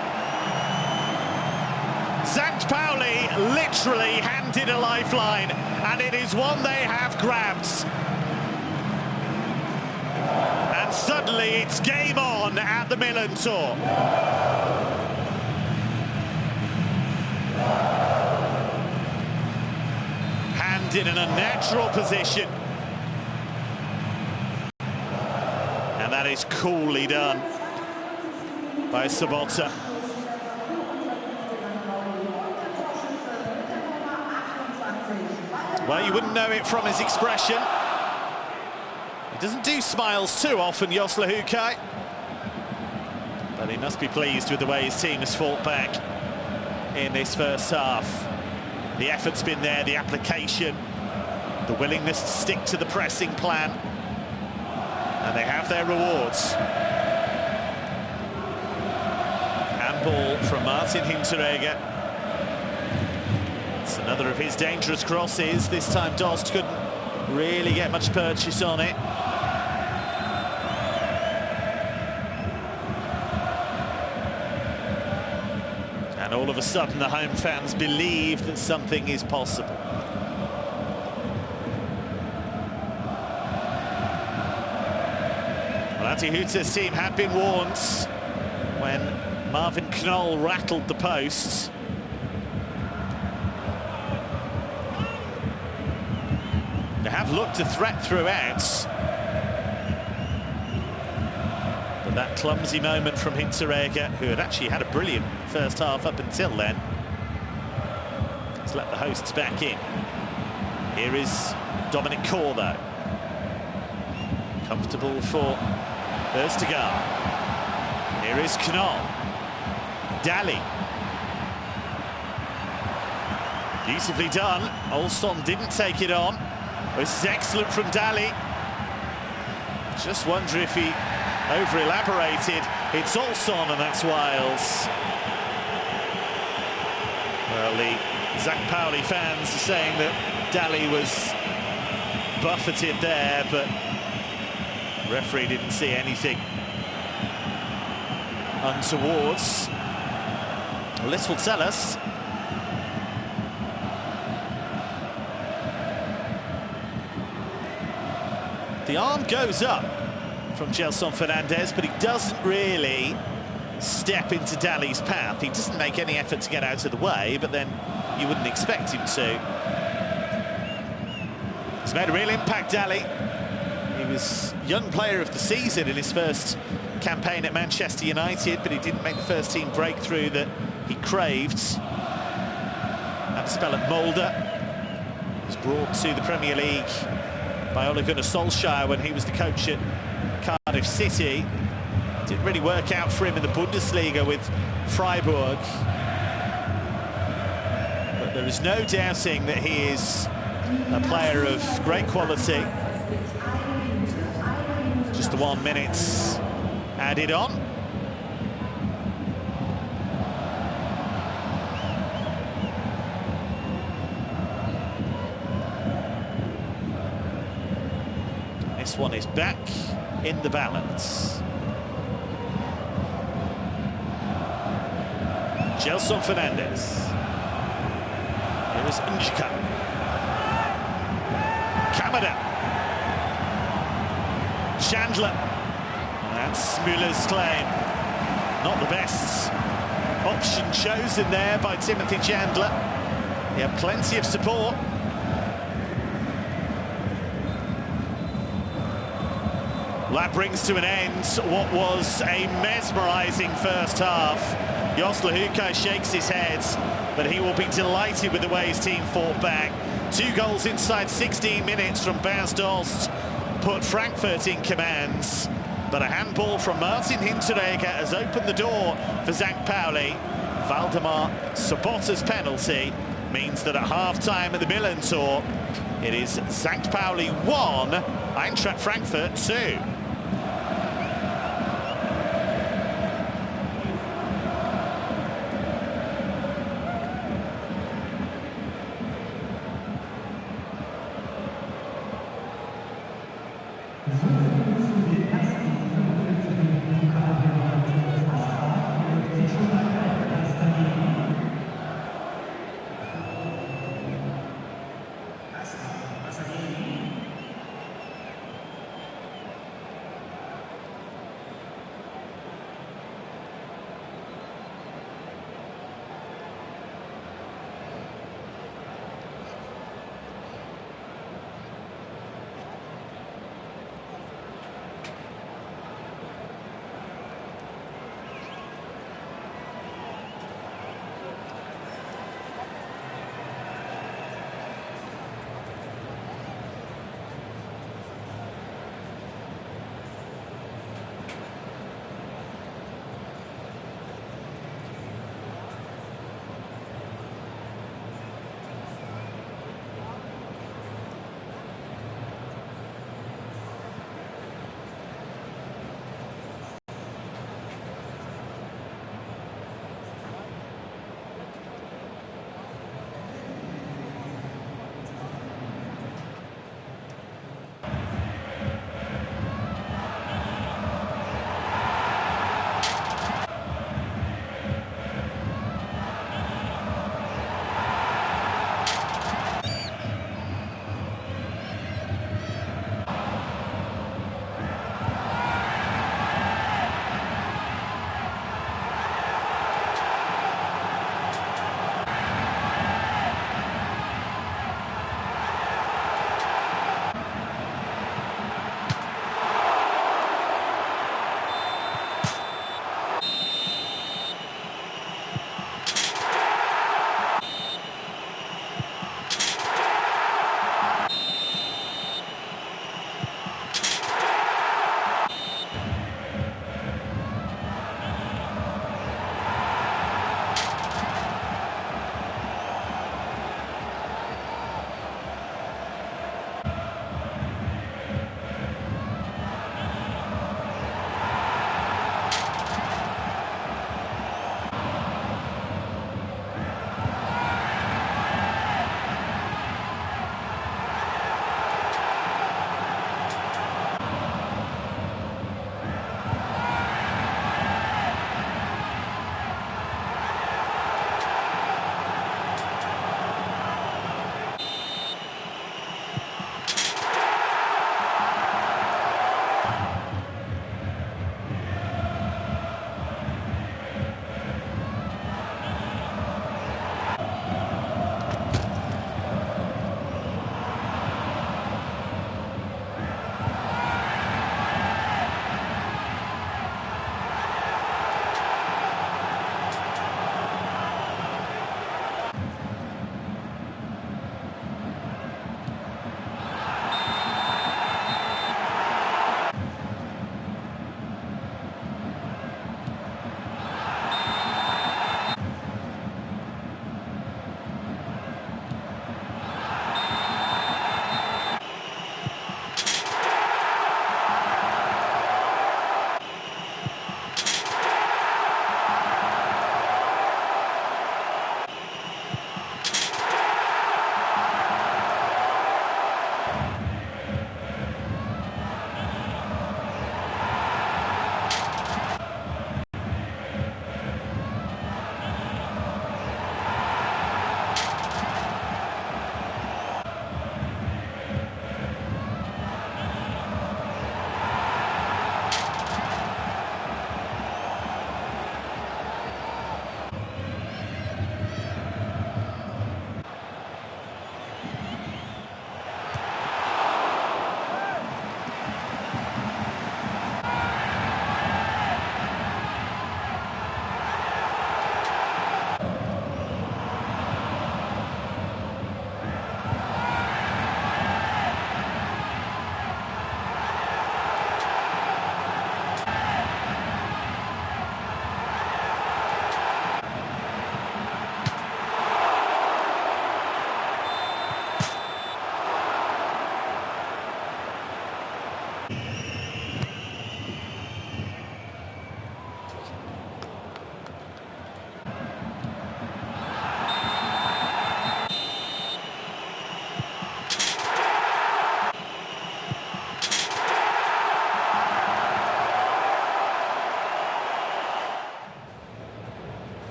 Zach Pauli literally handed a lifeline, and it is one they have grabbed. And suddenly it's game on at the Millantor. Handed in a natural position. And that is coolly done by Sobota. Well, you wouldn't know it from his expression. He doesn't do smiles too often, Josla Hukai. But he must be pleased with the way his team has fought back in this first half. The effort's been there, the application, the willingness to stick to the pressing plan. And they have their rewards. Handball from Martin Hinteregger. It's another of his dangerous crosses. This time Dost couldn't really get much purchase on it. And all of a sudden the home fans believe that something is possible. Well, Adi Hütter's team had been warned when Marvin Knoll rattled the posts. They have looked a threat throughout. But that clumsy moment from Hinteregger, who had actually had a brilliant first half up until then, has let the hosts back in. Here is Dominic Kor, though. Comfortable for Østigard. Here is Knoll. Dali. Beautifully done. Olsson didn't take it on. This is excellent from Dali. Just wonder if he over-elaborated. It's Olsson, and that's Wiles. Well, the Zach Pauli fans are saying that Dali was buffeted there, but the referee didn't see anything untowards. Well, this will tell us. The arm goes up from Gelson Fernandez, but he doesn't really step into Dali's path. He doesn't make any effort to get out of the way, but then you wouldn't expect him to. He's made a real impact, Dali. He was Young Player of the Season in his first campaign at Manchester United, but he didn't make the first team breakthrough that he craved. Had a spell at Molde. He was brought to the Premier League by Ole Gunnar Solskjaer when he was the coach at Cardiff City. Didn't really work out for him in the Bundesliga with Freiburg. But there is no doubting that he is a player of great quality. Just the 1 minute added on. This one is back in the balance. Gelson Fernandez. Here is Njika. Kamada. Chandler. That's Müller's claim. Not the best option chosen there by Timothy Chandler. He had plenty of support. That brings to an end what was a mesmerising first half. Jos Lahuka shakes his head, but he will be delighted with the way his team fought back. 2 goals inside 16 minutes from Bas Dost put Frankfurt in command, but a handball from Martin Hinteregger has opened the door for St. Pauli. Valdemar Sobota's penalty means that at half-time at the Milan Tour, it is St. Pauli 1, Eintracht Frankfurt 2.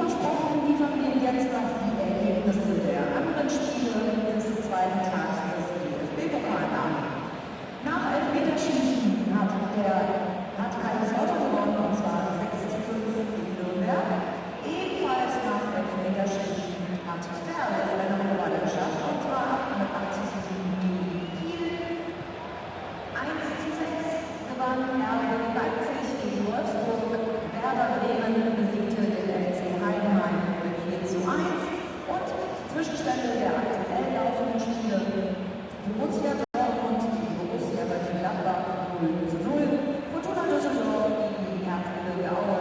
versprochen, liefern wir jetzt noch die Ergebnisse der anderen Spiele des zweiten Tages des DFB-Pokal an. Nach Elfmeterschießen hat Kaiserslautern gewonnen, und zwar 6:5 in Nürnberg. Ebenfalls nach Elfmeterschießen hat Ferl eine Runde geschafft, und zwar mit 8:7 gegen Kiel. 1:6 gewann RB Leipzig gegen Wolfsburg. Werder Bremen besiegte den FC Heidenheim mit 4:1. Und Zwischenstände der aktuell laufenden Spiele: Borussia Dortmund gegen Borussia Mönchengladbach 0:0. Fortuna Düsseldorf gegen die Erzgebirge Aue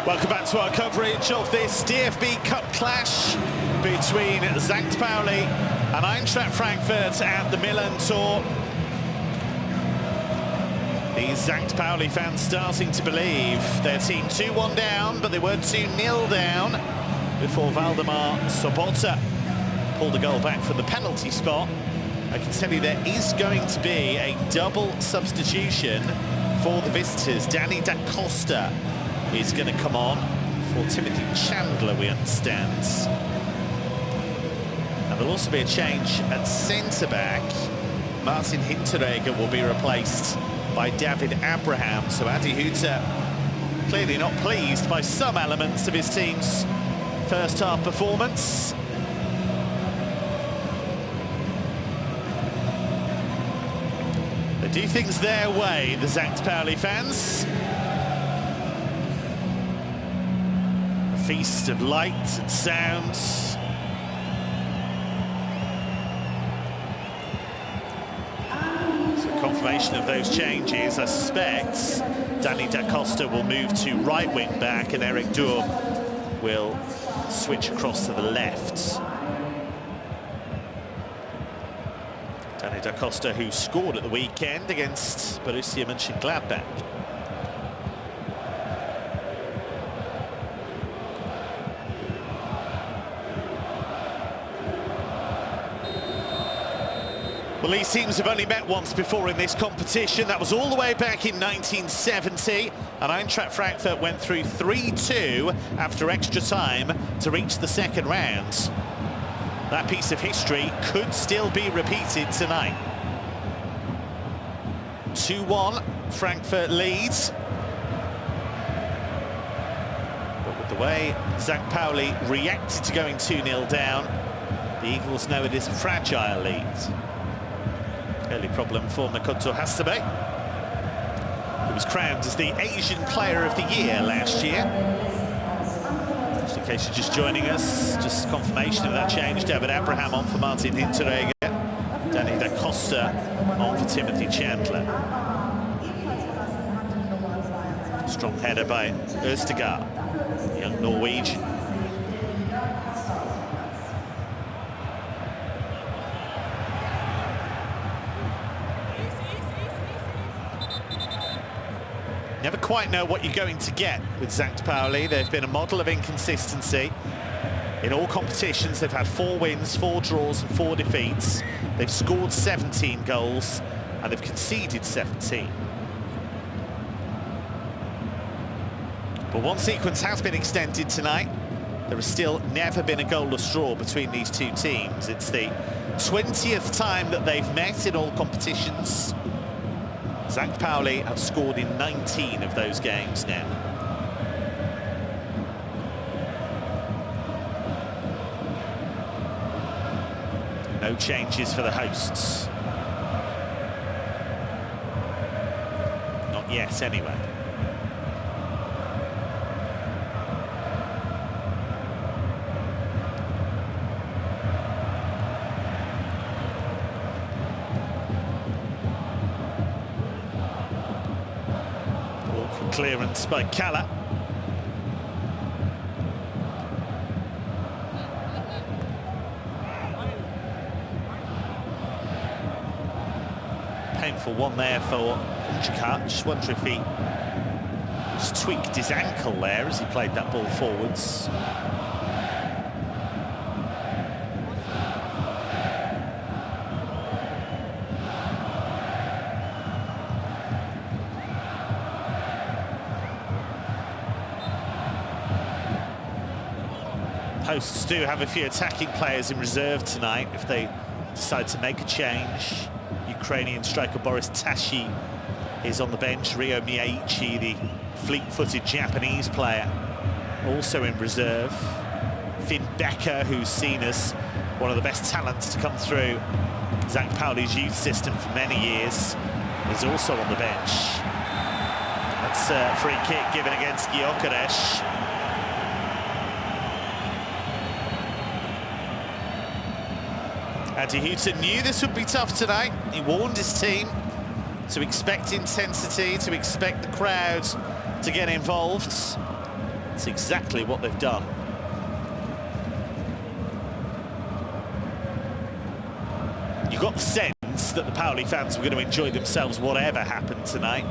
Welcome back to our coverage of this DFB Cup clash between St. Pauli and Eintracht Frankfurt at the Milan Tour. These St. Pauli fans starting to believe their team 2-1 down, but they were 2-0 down before Valdemar Sobota pulled a goal back from the penalty spot. I can tell you there is going to be a double substitution for the visitors. Danny Da Costa is going to come on for Timothy Chandler, we understand. And there'll also be a change at centre-back. Martin Hinteregger will be replaced by David Abraham. So Adi Hutter clearly not pleased by some elements of his team's first half performance. They do things their way, the St. Pauli fans. A feast of light and sounds. Confirmation of those changes. I suspect Danny Da Costa will move to right wing back and Eric Durm will switch across to the left. Danny Da Costa, who scored at the weekend against Borussia Mönchengladbach. Well, these teams have only met once before in this competition. That was all the way back in 1970, and Eintracht Frankfurt went through 3-2 after extra time to reach the second round. That piece of history could still be repeated tonight. 2-1, Frankfurt leads. But with the way St. Pauli reacted to going 2-0 down, the Eagles know it is a fragile lead. Early problem for Makoto Hasebe, who was crowned as the Asian Player of the Year last year. Just in case you're just joining us, just confirmation of that change. David Abraham on for Martin Hinteregger. Danny Da Costa on for Timothy Chandler. Strong header by Østegard, young Norwegian. Never quite know what you're going to get with St. Pauli. They've been a model of inconsistency. In all competitions, they've had 4 wins, 4 draws and 4 defeats. They've scored 17 goals and they've conceded 17. But one sequence has been extended tonight. There has still never been a goalless draw between these two teams. It's the 20th time that they've met in all competitions. St. Pauli have scored in 19 of those games now. No changes for the hosts. Not yet, anyway. Clearance by Kalla. Painful one there for Uncak. Just wonder if he just tweaked his ankle there as he played that ball forwards. Hosts do have a few attacking players in reserve tonight if they decide to make a change. Ukrainian striker Boris Tashi is on the bench. Ryo Miyaichi, the fleet-footed Japanese player, also in reserve. Finn Becker, who's seen as one of the best talents to come through St. Pauli's youth system for many years, is also on the bench. That's a free kick given against Gyökeres. Adi Hutter knew this would be tough tonight. He warned his team to expect intensity, to expect the crowd to get involved. That's exactly what they've done. You got the sense that the Pauli fans were going to enjoy themselves whatever happened tonight.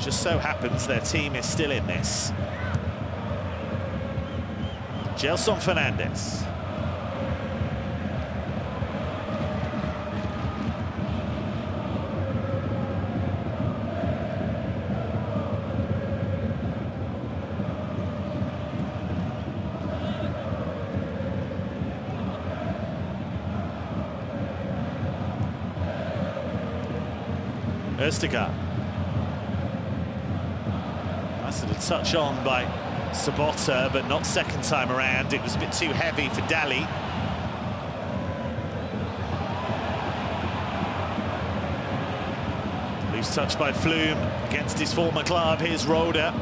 Just so happens their team is still in this. Gelson Fernandez. Östigard. Nice little touch on by Sabota, but not second time around. It was a bit too heavy for Dali. Loose touch by Flume against his former club. Here's Roda.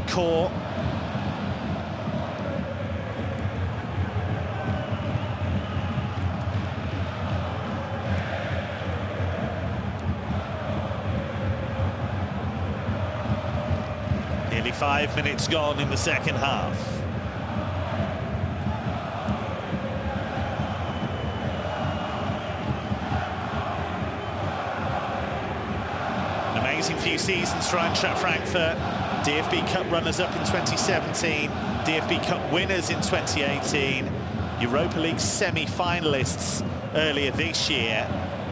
Core. Nearly 5 minutes gone in the second half. An amazing few seasons for Eintracht Frankfurt. DFB Cup runners-up in 2017, DFB Cup winners in 2018, Europa League semi-finalists earlier this year,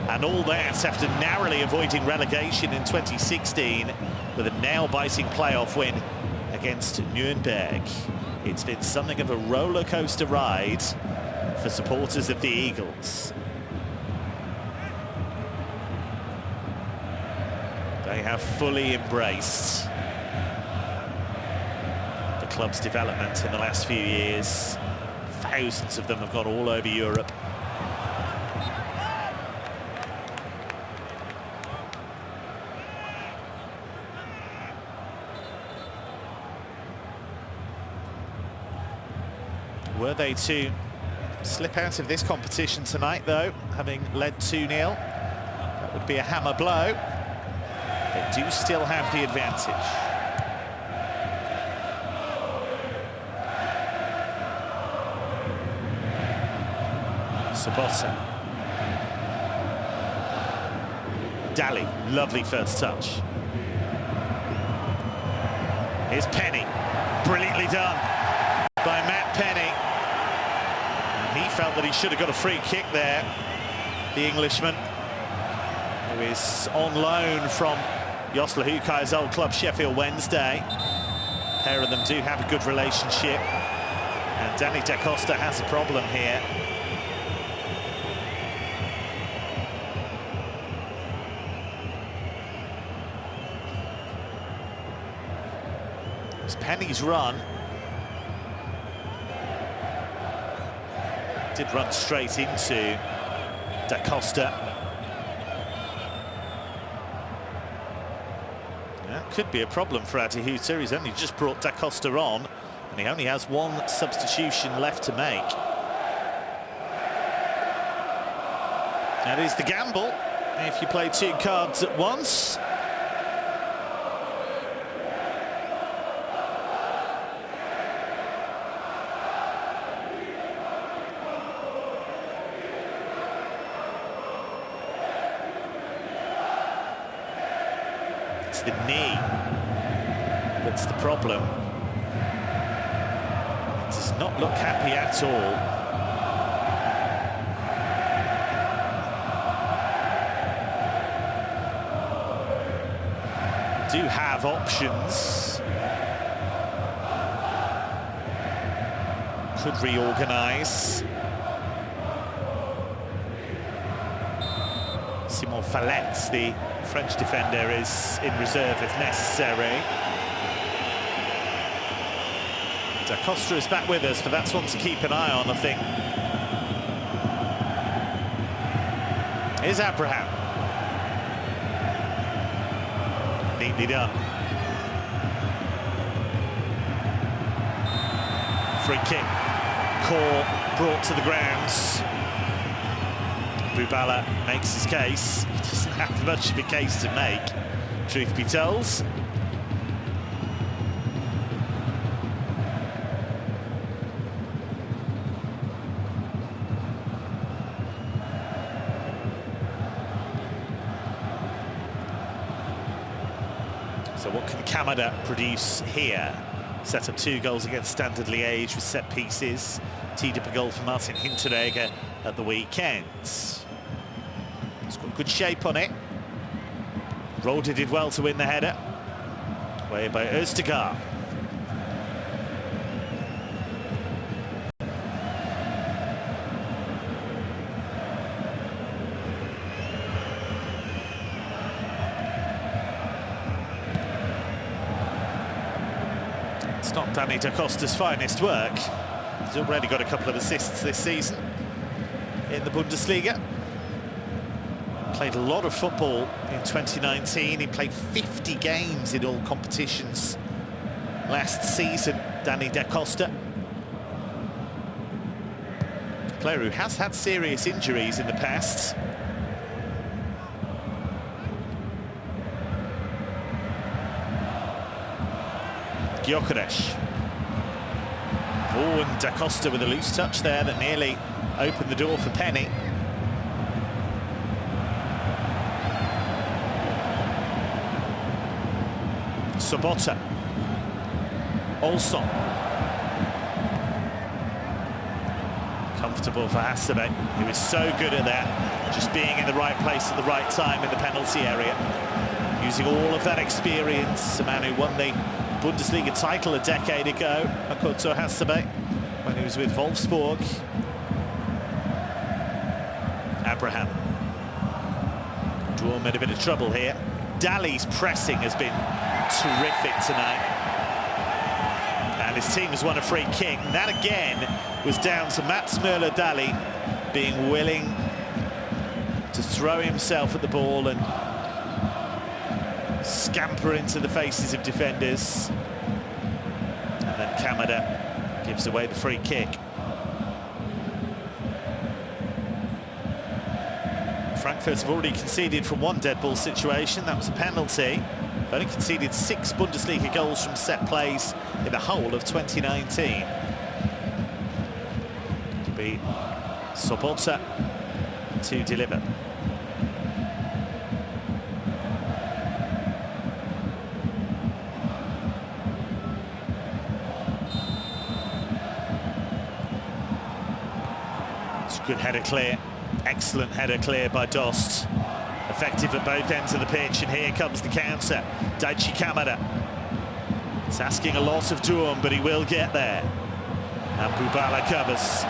and all that after narrowly avoiding relegation in 2016 with a nail-biting playoff win against Nuremberg. It's been something of a roller coaster ride for supporters of the Eagles. They have fully embraced the club's development in the last few years. Thousands of them have gone all over Europe. Were they to slip out of this competition tonight, though, having led 2-0, that would be a hammer blow. They do still have the advantage. Sabota. Dali, lovely first touch. Here's Penny, brilliantly done by Matt Penny. He felt that he should have got a free kick there, the Englishman, who is on loan from Josla Hukai's old club, Sheffield Wednesday. A pair of them do have a good relationship, and Danny Da Costa has a problem here. It's Penny's run. Did run straight into Da Costa. That could be a problem for Adi Hutter. He's only just brought Da Costa on, and he only has one substitution left to make. That is the gamble if you play 2 cards at once. The knee that's the problem. It does not look happy at all. Do have options. Could reorganize. Simon Fallet, the French defender, is in reserve if necessary. Da Costa is back with us, but that's one to keep an eye on, I think. Here's Abraham. Neatly done. Free kick. Core brought to the grounds. Bubala makes his case. He doesn't have much of a case to make, truth be told. So what can Kamada produce here? Set up 2 goals against Standard Liège with set pieces. Teed up a goal for Martin Hinteregger at the weekend. It's got good shape on it. Rode did well to win the header. Way by Østegård. It's not Dani da Costa's finest work. He's already got a couple of assists this season in the Bundesliga. Played a lot of football in 2019. He played 50 games in all competitions last season, Dani da Costa. A player who has had serious injuries in the past. Gyökeres. Oh, and da Costa with a loose touch there that nearly opened the door for Penny. Sobota. Olsson. Comfortable for Hasebe, who is so good at that, just being in the right place at the right time in the penalty area. Using all of that experience, a man who won the Bundesliga title a decade ago, Makoto Hasebe, when he was with Wolfsburg. Abraham. Duel in a bit of trouble here. Dali's pressing has been terrific tonight. And his team has won a free kick. And that again was down to Mats Möller-Dali being willing to throw himself at the ball and scamper into the faces of defenders. And then Kamada gives away the free kick. Frankfurt have already conceded from one dead ball situation. That was a penalty. They've only conceded 6 Bundesliga goals from set plays in the whole of 2019. To be Sobota to deliver. It's a good header clear. Excellent header clear by Dost. Effective at both ends of the pitch, and here comes the counter. Daichi Kamada. It's asking a lot of Durm, but he will get there. And Bubala covers.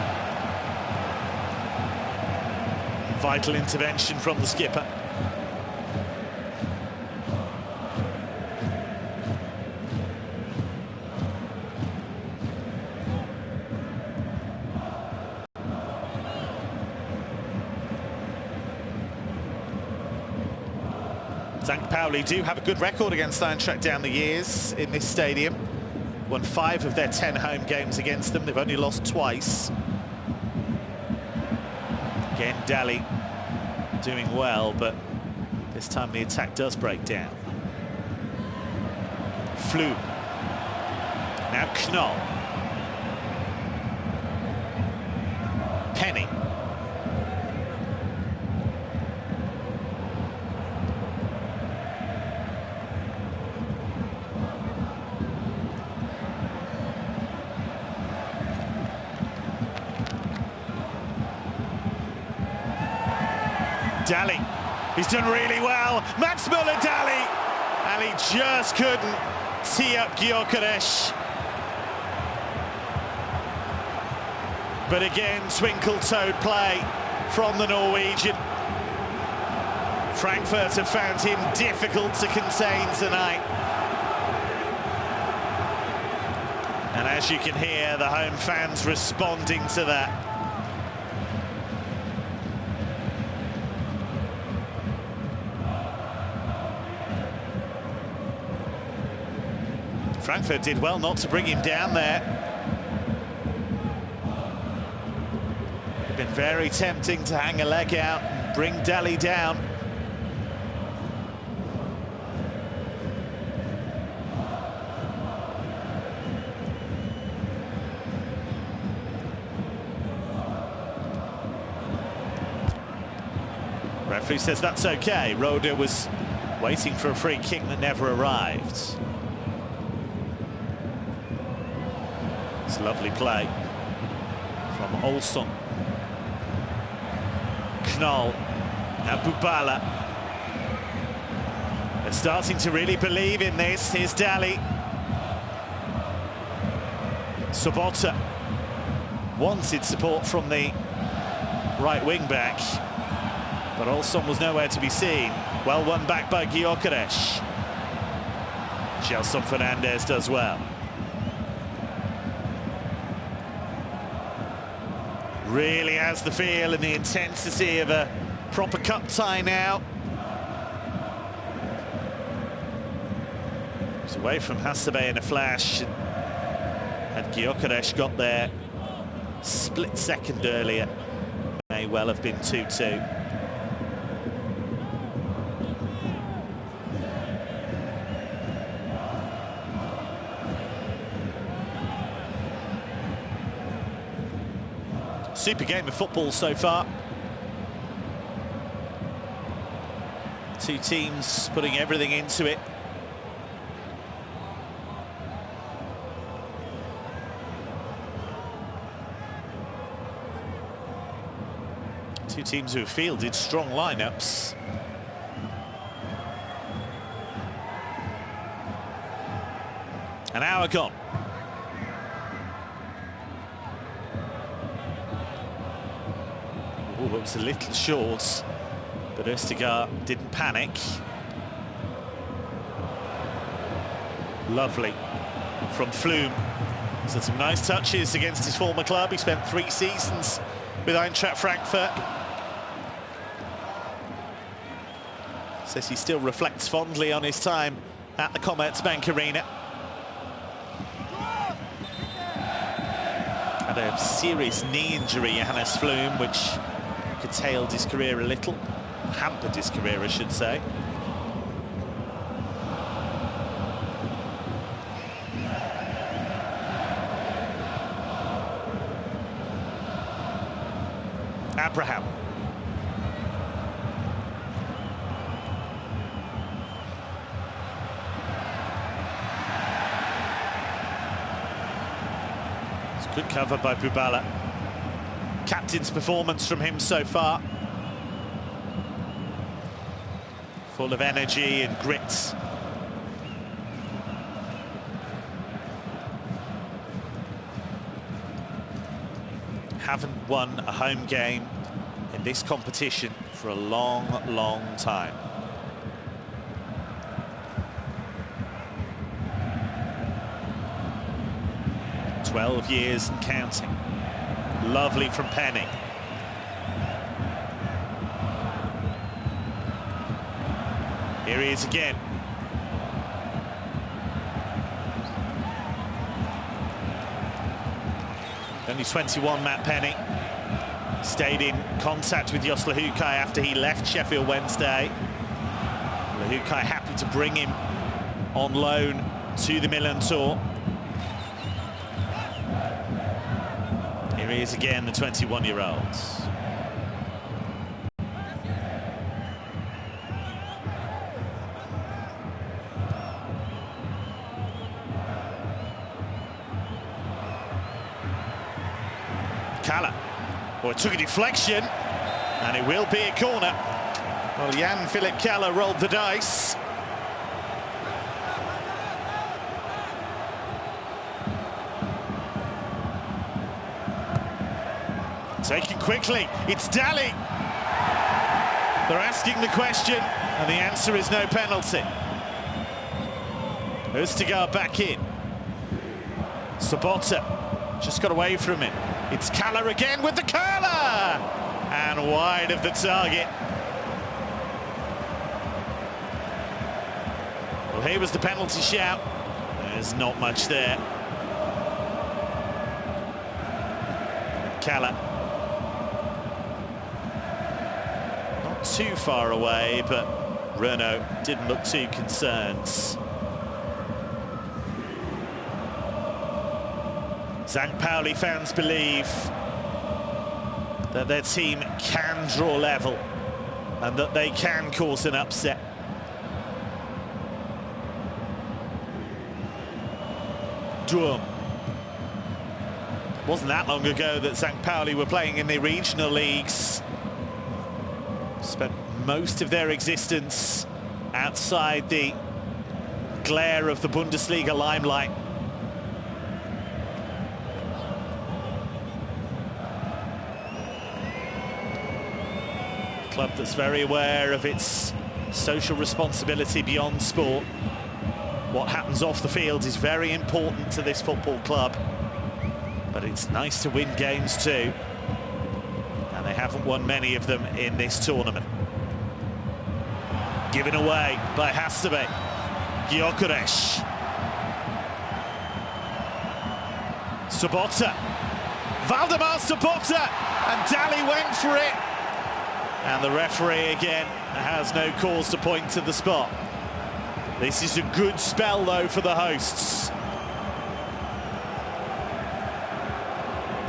Vital intervention from the skipper. St. Pauli do have a good record against Eintracht down the years in this stadium. Won 5 of their 10 home games against them. They've only lost twice. Again, Dali doing well, but this time the attack does break down. Flu. Now Knoll. Penny. Dali, he's done really well. Mats Möller-Dali, and he just couldn't tee up Gyökeres. But again, twinkle-toed play from the Norwegian. Frankfurt have found him difficult to contain tonight. And as you can hear, the home fans responding to that. Frankfurt did well not to bring him down there. been very tempting to hang a leg out and bring Dali down. Referee says that's okay. Roda was waiting for a free kick that never arrived. It's lovely play from Olsson. Knoll. Now Bubala. They're starting to really believe in this. Here's Dali. Sobota wanted support from the right wing back, but Olsson was nowhere to be seen. Well won back by Gyökeres. Gelson Fernandez does well. Really has the feel and the intensity of a proper cup tie now. It's away from Hasebe in a flash. Had Gyökeres got there split second earlier, may well have been 2-2. Super game of football so far. Two teams putting everything into it. Two teams who have fielded strong lineups. An hour gone. Oh, it was a little short, but Östigard didn't panic. Lovely from Flume. He's had some nice touches against his former club. He spent 3 seasons with Eintracht Frankfurt. Says he still reflects fondly on his time at the Commerzbank Arena. Had a serious knee injury, Johannes Flume, which curtailed his career a little, hampered his career, I should say. Abraham. It's good cover by Bubala. Captain's performance from him so far. Full of energy and grit. Haven't won a home game in this competition for a long, long time. "12 years and counting." Lovely from Penny. Here he is again. Only 21, Matt Penny. Stayed in contact with Jos Luhukay after he left Sheffield Wednesday. Luhukay happy to bring him on loan to the Milan tour. Here he is again, the 21-year-old. Kalla. Oh, it took a deflection, and it will be a corner. Well, Jan-Philipp Kalla rolled the dice. Taken quickly, it's Dali. They're asking the question, and the answer is no penalty. Östigard back in. Sobota just got away from him. It's Kalla again with the curler! And wide of the target. Well, here was the penalty shout. There's not much there. Kalla. not too far away, but Renault didn't look too concerned. St. Pauli fans believe that their team can draw level and that they can cause an upset. Duom. It wasn't that long ago that St. Pauli were playing in the regional leagues. Spent most of their existence outside the glare of the Bundesliga limelight. Club that's very aware of its social responsibility beyond sport. What happens off the field is very important to this football club, but it's nice to win games too, and they haven't won many of them in this tournament. Given away by Hasebe. Gyökeres. Sobota. Valdemar Sobota, and Dali went for it. And the referee again has no cause to point to the spot. This is a good spell though for the hosts.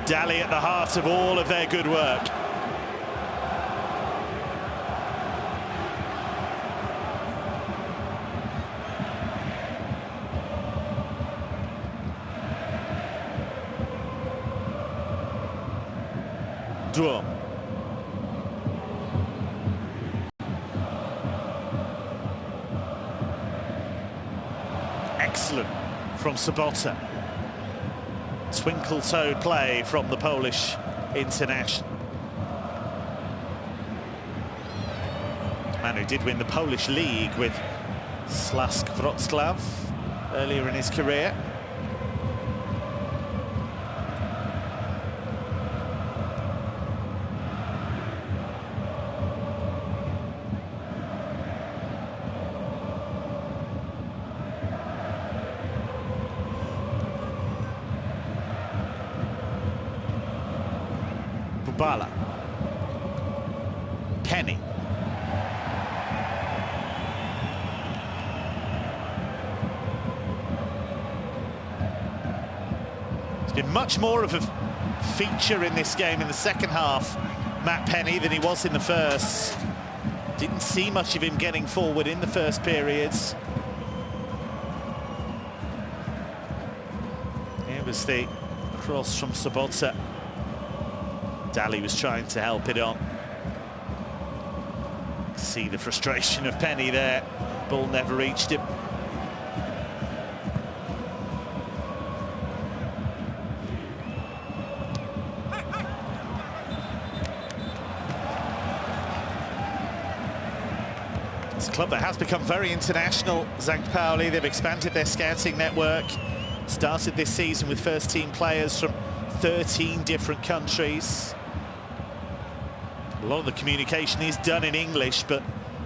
Dali at the heart of all of their good work. Duom. Excellent from Sobota. Twinkle-toed play from the Polish international. Man who did win the Polish league with Śląsk Wrocław earlier in his career. Bala. Penny. He's been much more of a feature in this game in the second half, Matt Penny, than he was in the first. Didn't see much of him getting forward in the first periods. Here was the cross from Sobota. Dali was trying to help it on. See the frustration of Penny there. Ball never reached him. It's a club that has become very international, St. Pauli. They've expanded their scouting network. Started this season with first-team players from 13 different countries. A lot of the communication is done in English, but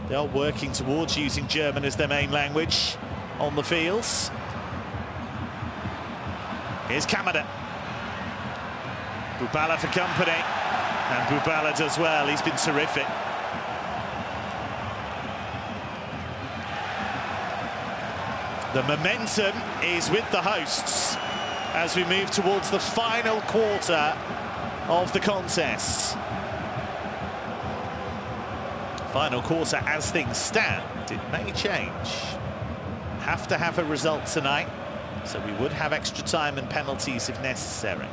they are working towards using German as their main language on the fields. Here's Kamada. Bubala for company, and Bubala does well. He's been terrific. The momentum is with the hosts as we move towards the final quarter of the contest. Final quarter as things stand, it may change. Have to have a result tonight, so we would have extra time and penalties if necessary.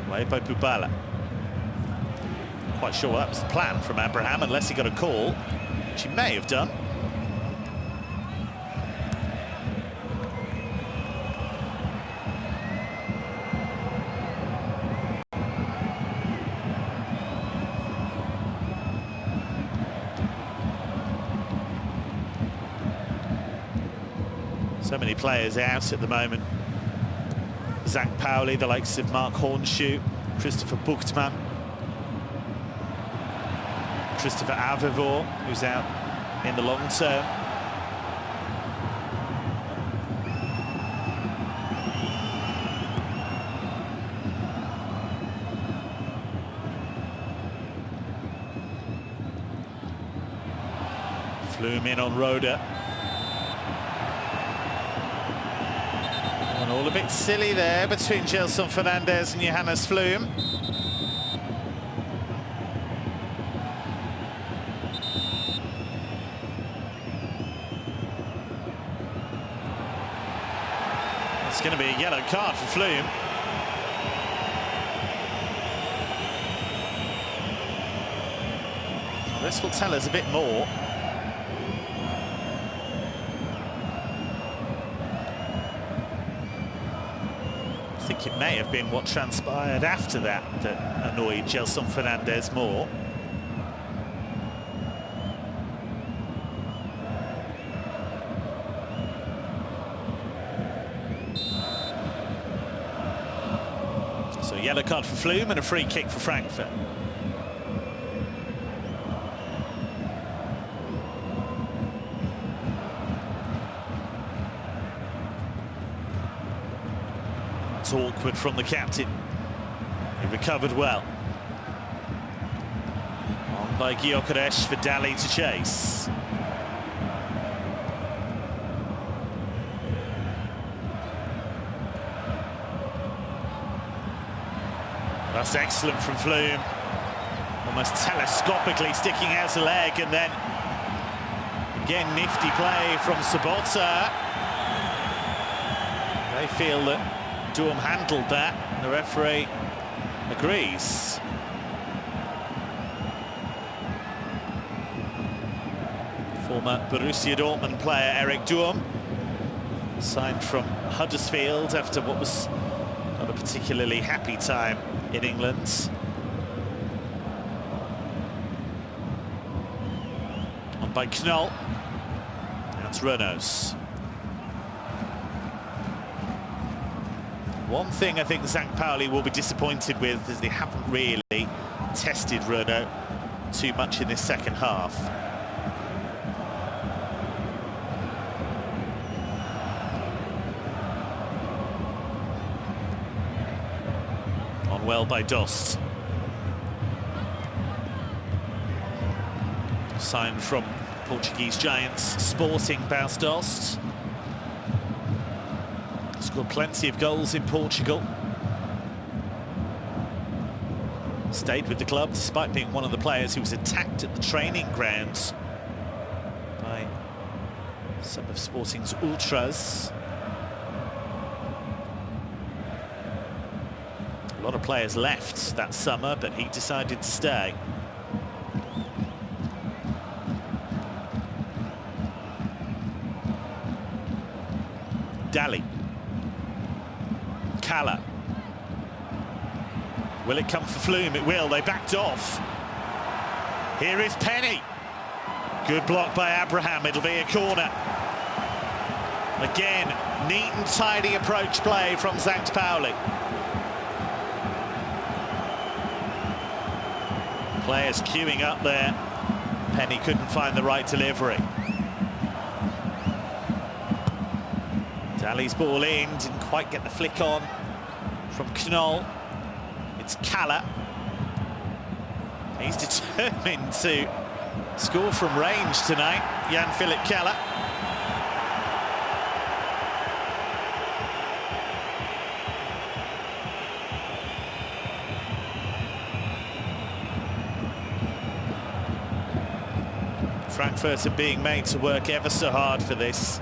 Away by Bubala. Quite sure that was the plan from Abraham, unless he got a call, which he may have done. So many players out at the moment. St. Pauli, the likes of Mark Hornschuh, Christopher Buchtmann, Christopher Avevor, who's out in the long term. Flume in on Roda. And all a bit silly there between Gelson Fernandez and Johannes Flume. It's going to be a yellow card for Flume. Well, this will tell us a bit more. I think it may have been what transpired after that that annoyed Gelson Fernandez more. So yellow card for Flume and a free kick for Frankfurt. It's awkward from the captain. He recovered well. On by Gyökeres for Daly to chase. That's excellent from Flume. Almost telescopically sticking out a leg, and then again nifty play from Sabota. They feel that Duum handled that, and the referee agrees. Former Borussia Dortmund player Eric Duum signed from Huddersfield after what was not a particularly happy time in England. On by Knoll. That's Renault's. One thing I think St. Pauli will be disappointed with is they haven't really tested Renault too much in this second half. On well by Dost. Signed from Portuguese giants Sporting, Bas Dost. Scored plenty of goals in Portugal. Stayed with the club despite being one of the players who was attacked at the training grounds by some of Sporting's ultras. A lot of players left that summer, but he decided to stay. Daly. Kalla. Will it come for Flume? It will. They backed off. Here is Penny. Good block by Abraham. It'll be a corner. Again, neat and tidy approach play from St. Pauli. Players queuing up there. Penny couldn't find the right delivery. Daly's ball in, didn't quite get the flick on from Knoll. It's Kalla. He's determined to score from range tonight, Jan-Philipp Kalla. Frankfurt are being made to work ever so hard for this.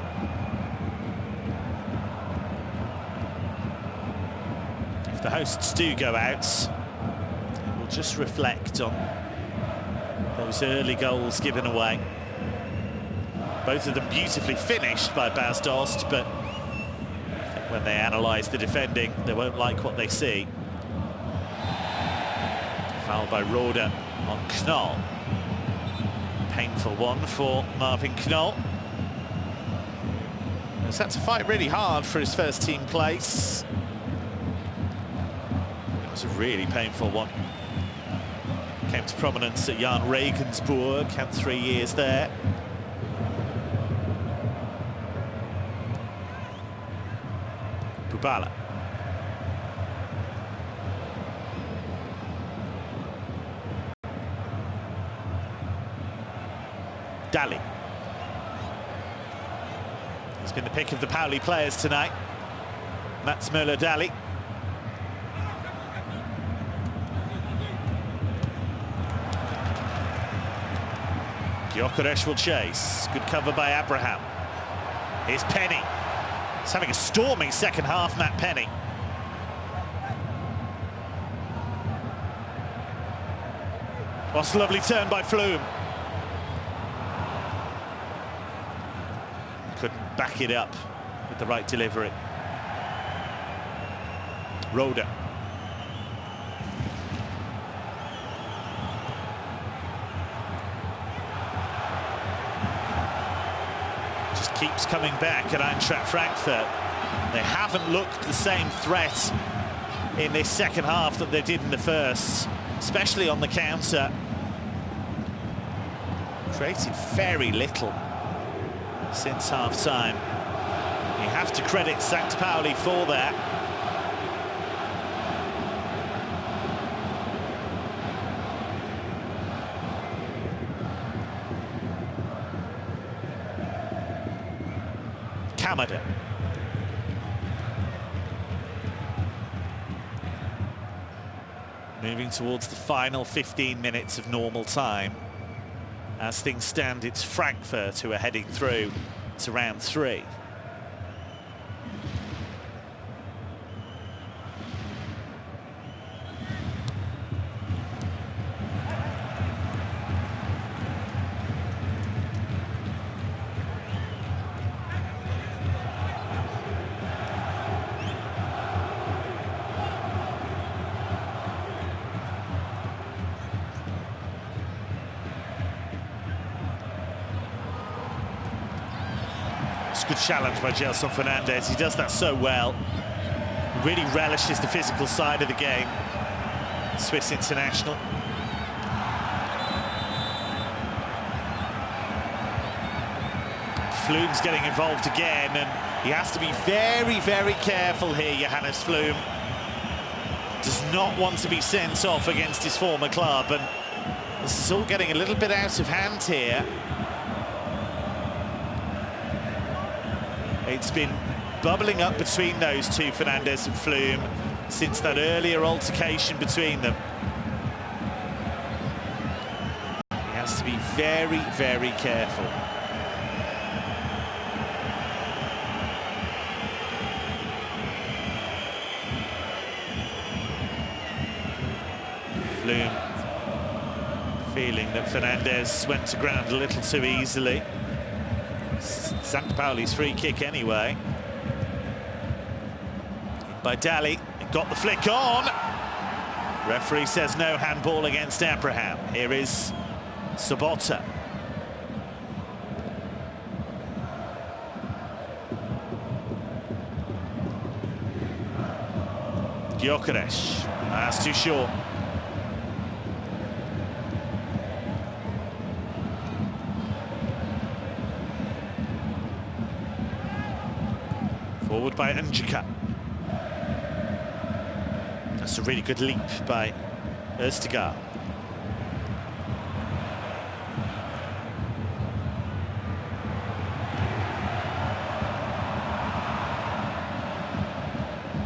If the hosts do go out, it will just reflect on those early goals given away. Both of them beautifully finished by Bas Dost, but I think when they analyse the defending, they won't like what they see. Foul by Roda on Knoll. Painful one for Marvin Knoll. He's had to fight really hard for his first team place. It was a really painful one. Came to prominence at Jan Regensburg, had 3 years there. Bubala. Daly. He's been the pick of the Pauli players tonight. Mats Möller-Dali. Gyökeres will chase. Good cover by Abraham. Here's Penny. He's having a storming second half, Matt Penny. What's a lovely turn by Flume. Couldn't back it up with the right delivery. Roda. Just keeps coming back at Eintracht Frankfurt. They haven't looked the same threat in this second half that they did in the first, especially on the counter. Created very little since half-time. You have to credit St. Pauli for that. Kamada. Moving towards the final 15 minutes of normal time. As things stand, it's Frankfurt who are heading through to round 3. Good challenge by Gelson Fernandez. He does that so well. Really relishes the physical side of the game. Swiss international. Flume's getting involved again, and he has to be very, very careful here, Johannes Flume. Does not want to be sent off against his former club, and this is all getting a little bit out of hand here. It's been bubbling up between those two, Fernandez and Flume, since that earlier altercation between them. He has to be very, very careful. Flume feeling that Fernandez went to ground a little too easily. St. Pauli's free kick anyway. By Dali, got the flick on. Referee says no handball against Abraham. Here is Sobota. Gyökeres, that's too short. Forward by Njika. That's a really good leap by Öztegaard.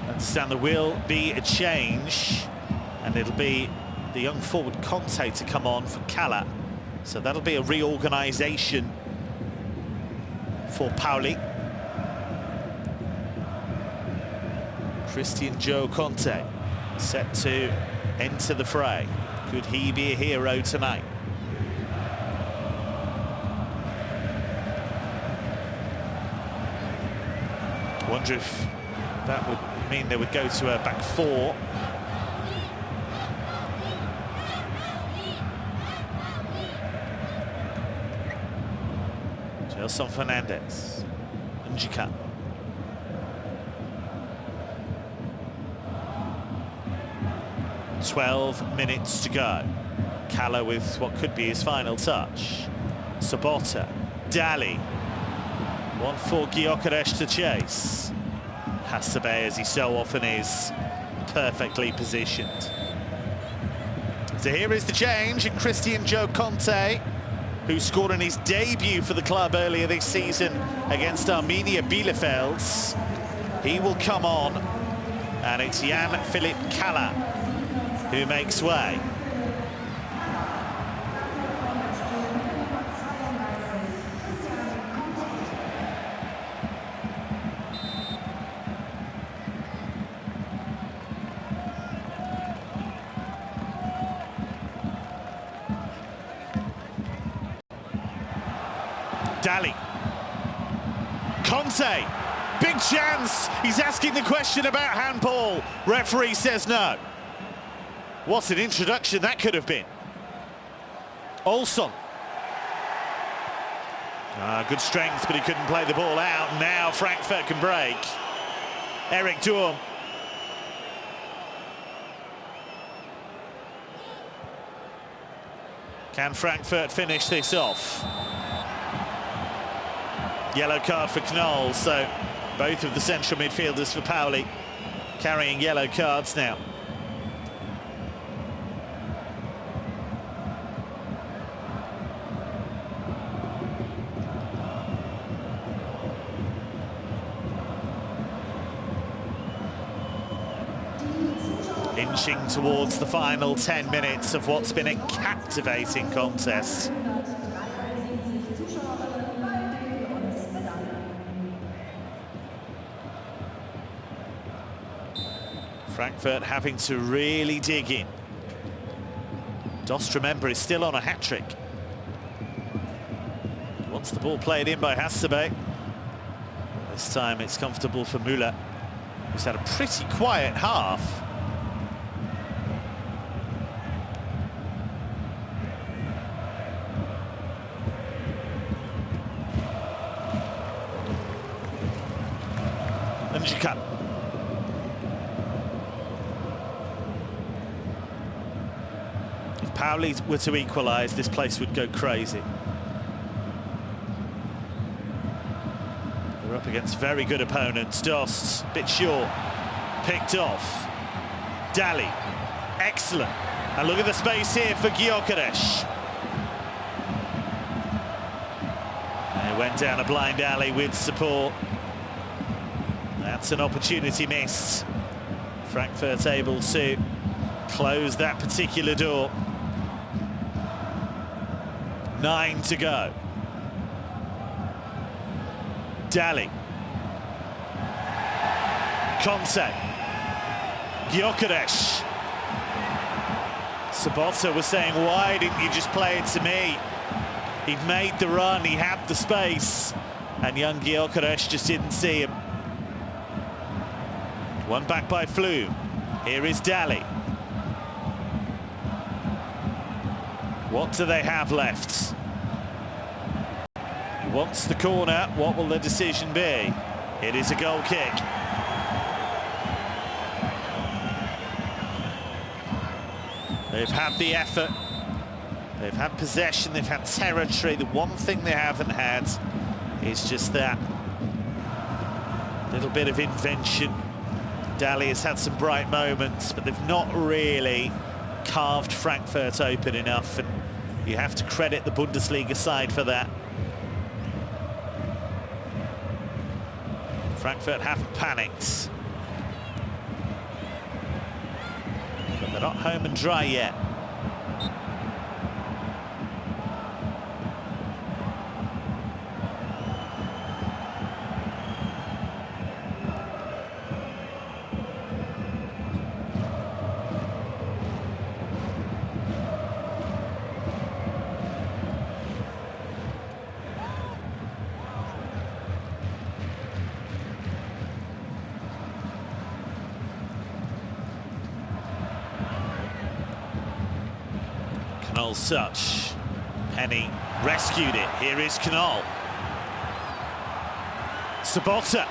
Understand there will be a change, and it'll be the young forward Conte to come on for Kala. So that'll be a reorganisation for Pauli. Christian Joe Conte set to enter the fray. Could he be a hero tonight? Wonder if that would mean they would go to a back 4. Gelson Fernandez. Njika. 12 minutes to go. Kala with what could be his final touch. Sobota. Dali. One for Gyökeres to chase. Hasebe, as he so often is, perfectly positioned. So here is the change, and Christian Joe Conte who scored in his debut for the club earlier this season against Arminia Bielefeld. He will come on, and it's Jan-Philipp Kalla who makes way. Dali. Conte. Big chance. He's asking the question about handball. Referee says no. What an introduction that could have been. Olsson. Good strength, but he couldn't play the ball out. Now Frankfurt can break. Eric Durm. Can Frankfurt finish this off? Yellow card for Knoll, so both of the central midfielders for Pauli carrying yellow cards now. Inching towards the final 10 minutes of what's been a captivating contest. Frankfurt having to really dig in. Dost, remember, is still on a hat-trick. Wants the ball played in by Hasebe. This time it's comfortable for Müller, who's had a pretty quiet half. And Jikan. If Pauli were to equalise, this place would go crazy. They're up against very good opponents. Dost, bit short, picked off. Dali, excellent. And look at the space here for Gyökeres. They went down a blind alley with support. That's an opportunity missed. Frankfurt able to close that particular door. 9 to go. Dali. Conte. Gyökeres. Sabota was saying, why didn't you just play it to me? He'd made the run, he had the space, and young Gyökeres just didn't see him. One back by Flume. Here is Dali. What do they have left? He wants the corner. What will the decision be? It is a goal kick. They've had the effort. They've had possession. They've had territory. The one thing they haven't had is just that little bit of invention. Dali has had some bright moments, but they've not really carved Frankfurt open enough, and you have to credit the Bundesliga side for that. Frankfurt haven't panicked, but they're not home and dry yet. Knoll such. Penny rescued it. Here is Knoll. Sabota.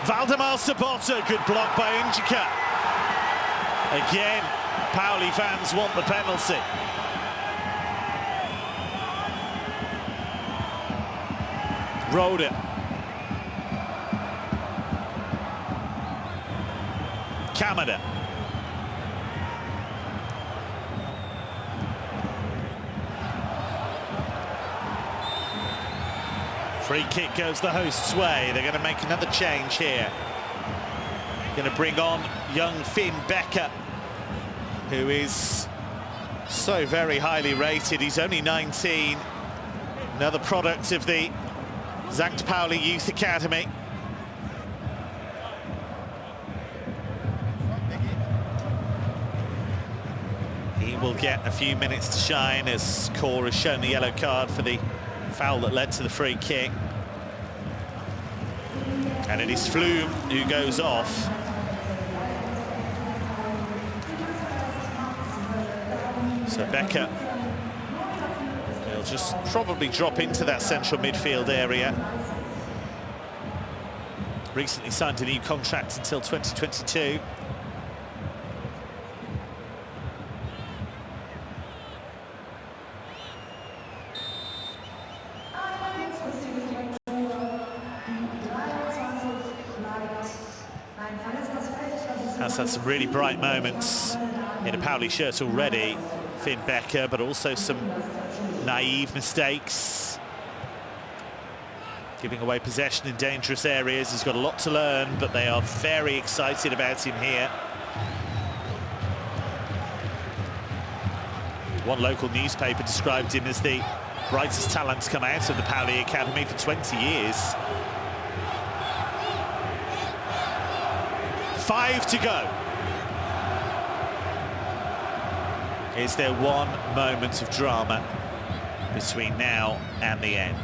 Valdemar Sabota. Good block by Injika. Again, Pauli fans want the penalty. Roda. Kamada. Free kick goes the host's way. They're going to make another change here. Going to bring on young Finn Becker, who is so very highly rated. He's only 19. Another product of the St. Pauli Youth Academy. He will get a few minutes to shine as Kor has shown the yellow card for the foul that led to the free kick. And it is Flume who goes off. So Becker will just probably drop into that central midfield area. Recently signed a new contract until 2022. Has had some really bright moments in a Pauli shirt already, Finn Becker, but also some naive mistakes. Giving away possession in dangerous areas. He's got a lot to learn, but they are very excited about him here. One local newspaper described him as the brightest talent to come out of the Pauli Academy for 20 years. 5 to go. Is there one moment of drama between now and the end?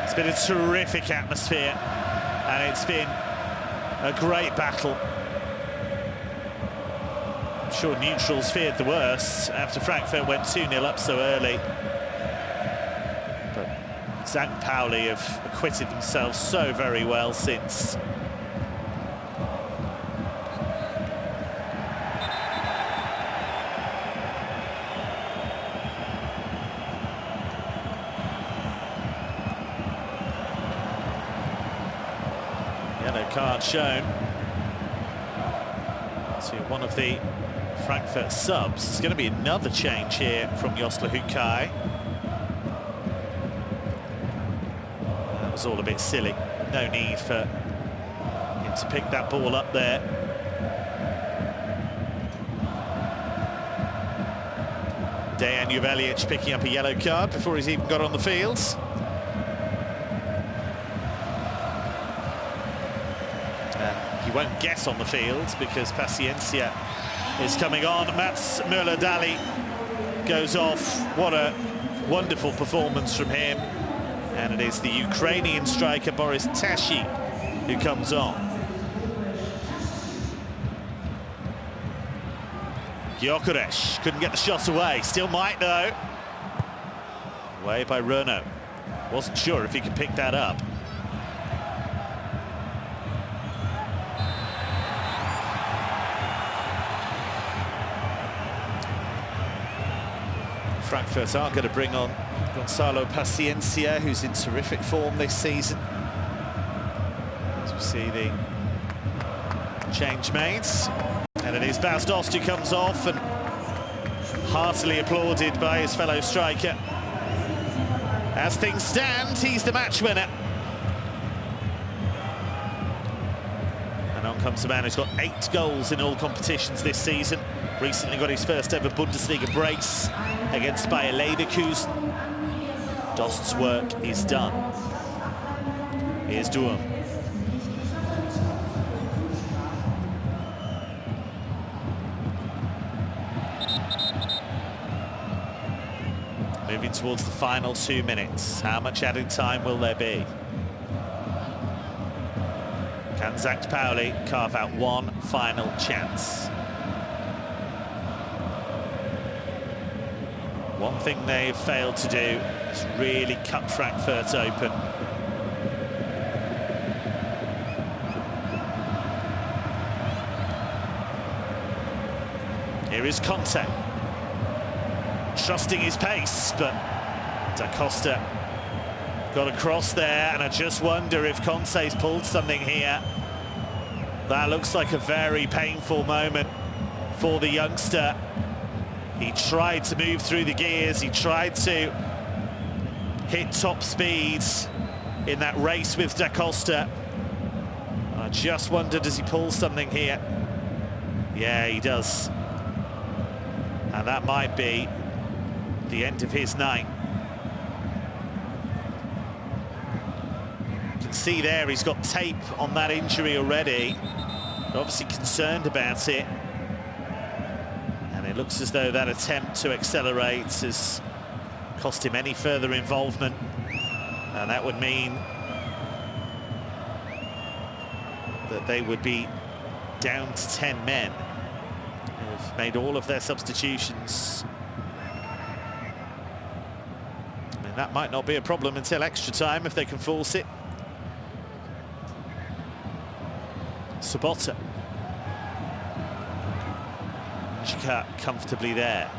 It's been a terrific atmosphere, and it's been a great battle. I'm sure neutrals feared the worst after Frankfurt went 2-0 up so early. But St. Pauli have acquitted themselves so very well since. Yellow card shown to one of the Frankfurt subs. There's going to be another change here from Josla Hukai. That was all a bit silly. No need for him to pick that ball up there. Dejan Juvelic picking up a yellow card before he's even got on the field. He won't get on the field because Paciencia is coming on. Mats Müller-Dali goes off. What a wonderful performance from him. And it is the Ukrainian striker Boris Tashi who comes on. Gyökeres couldn't get the shot away. Still might though. Away by Renault. Wasn't sure if he could pick that up. Frankfurt aren't going to bring on Gonzalo Paciencia, who's in terrific form this season. As we see the change made. And it is Bas Dost who comes off and heartily applauded by his fellow striker. As things stand, he's the match winner. And on comes the man who's got 8 goals in all competitions this season. Recently got his first ever Bundesliga brace against Bayer Leverkusen. Dost's work is done. Here's Duum. Moving towards the final 2 minutes. How much added time will there be? Can St. Pauli carve out one final chance? One thing they've failed to do is really cut Frankfurt open. Here is Conte. Trusting his pace, but Da Costa got across there, and I just wonder if Conte's pulled something here. That looks like a very painful moment for the youngster. He tried to move through the gears, he tried to hit top speeds in that race with Da Costa. I just wondered, does he pull something here? Yeah, he does. And that might be the end of his night. You can see there he's got tape on that injury already. Obviously concerned about it. And it looks as though that attempt to accelerate has cost him any further involvement. And that would mean that they would be down to 10 men. They've made all of their substitutions. I mean, that might not be a problem until extra time if they can force it. Sabota. Chika comfortably there.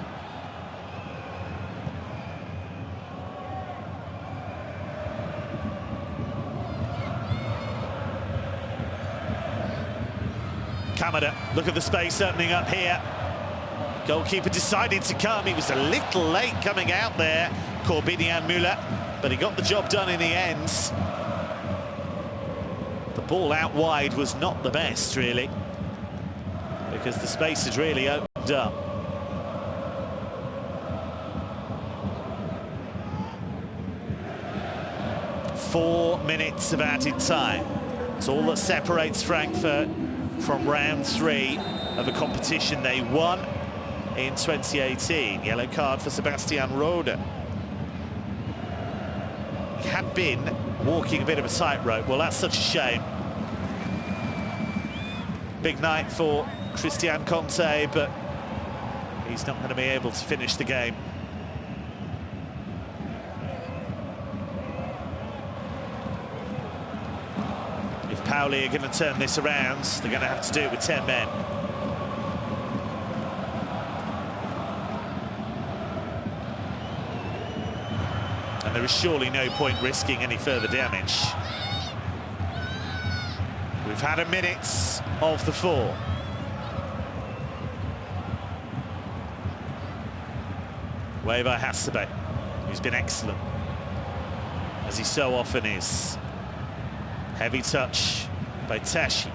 Kamada, look at the space opening up here. Goalkeeper decided to come. He was a little late coming out there, Corbinian Müller, but he got the job done in the end. The ball out wide was not the best, really, because the space had really opened up. Four minutes of added time. It's all that separates Frankfurt from round 3 of a competition they won in 2018. Yellow card for Sebastian Rode. He had been walking a bit of a tightrope. Well, that's such a shame. Big night for Christian Conte, but he's not going to be able to finish the game. If Pauli are going to turn this around, they're going to have to do it with 10 men. And there is surely no point risking any further damage. We've had a minute of the 4. Way by Hasebe, who's been excellent, as he so often is. Heavy touch by Tashi.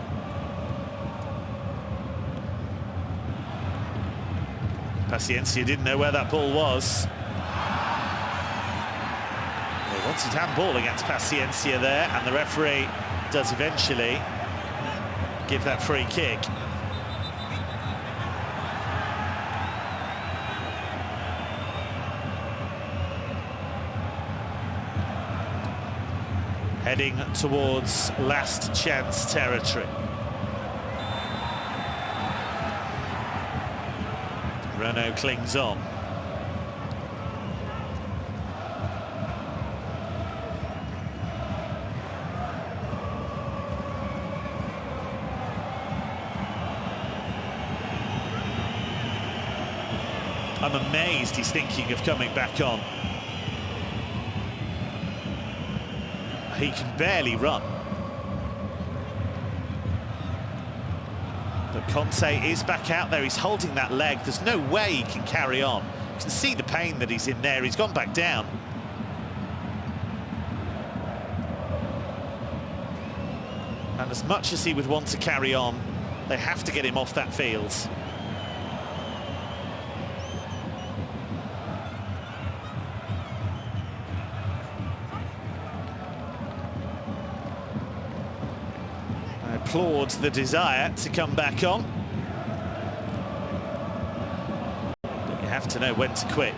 Paciencia didn't know where that ball was. They wanted handball against Paciencia there, and the referee does eventually give that free kick. Heading towards last chance territory. Renault clings on. I'm amazed he's thinking of coming back on. He can barely run. But Conte is back out there. He's holding that leg. There's no way he can carry on. You can see the pain that he's in there. He's gone back down. And as much as he would want to carry on, they have to get him off that field. Applauds the desire to come back on, but you have to know when to quit.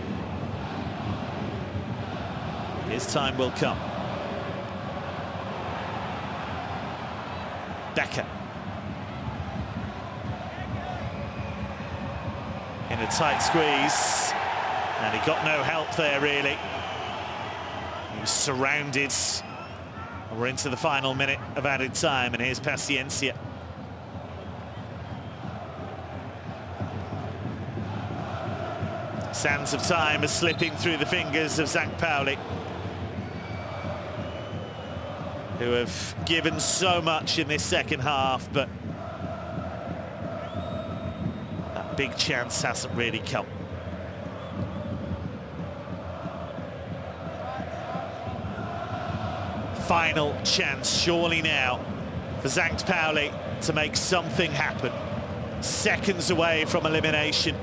His time will come. Becker in a tight squeeze, and he got no help there, really. He was surrounded. We're into the final minute of added time, and here's Paciencia. Sands of time are slipping through the fingers of St. Pauli, who have given so much in this second half, but big chance hasn't really come. Final chance, surely now, for St. Pauli to make something happen. Seconds away from elimination.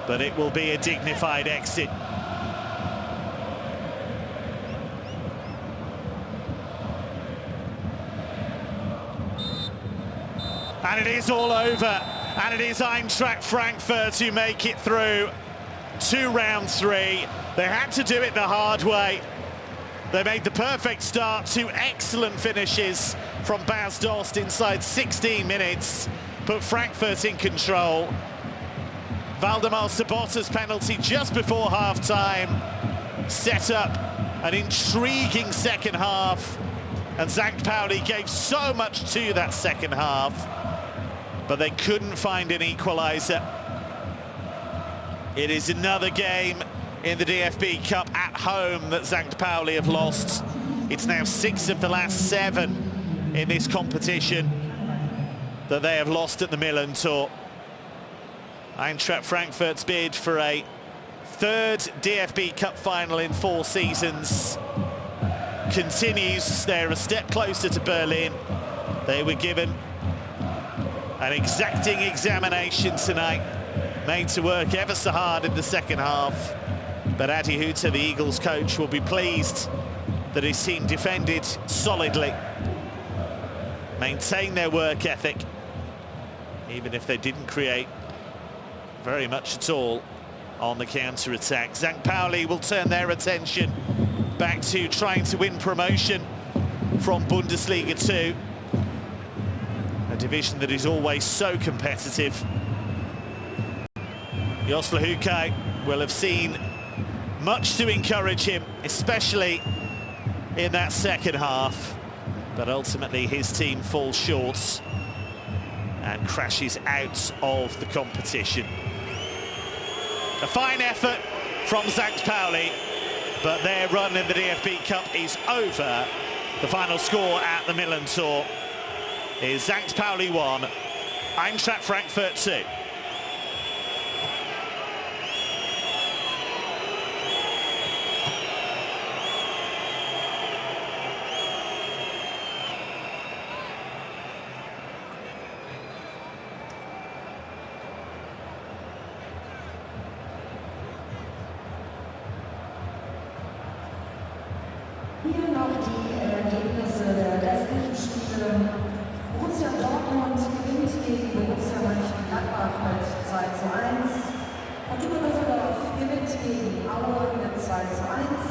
But it will be a dignified exit. And it is all over, and it is Eintracht Frankfurt who make it through to round 3. They had to do it the hard way. They made the perfect start, 2 excellent finishes from Bas Dost inside 16 minutes, put Frankfurt in control. Valdemar Sobota's penalty just before half-time set up an intriguing second half, and St. Pauli gave so much to that second half, but they couldn't find an equaliser. It is another game in the DFB Cup at home that St. Pauli have lost. It's now 6 of the last 7 in this competition that they have lost at the Milan Tour. Eintracht Frankfurt's bid for a 3rd DFB Cup final in 4 seasons continues. They're a step closer to Berlin. They were given an exacting examination tonight, made to work ever so hard in the second half. But Adi Hutter, the Eagles coach, will be pleased that his team defended solidly, maintained their work ethic, even if they didn't create very much at all on the counter-attack. St. Pauli will turn their attention back to trying to win promotion from Bundesliga 2, a division that is always so competitive. Josla Hukai will have seen much to encourage him, especially in that second half, but ultimately his team falls short and crashes out of the competition. A fine effort from St. Pauli, but their run in the DFB Cup is over. The final score at the Milan Tour is St. Pauli 1, Eintracht Frankfurt 2. Hier noch die Ergebnisse der restlichen Spiele. Borussia Dortmund gewinnt gegen Borussia Mönchengladbach mit 2:1. Fortuna Düsseldorf gewinnt gegen Aue mit 2:1.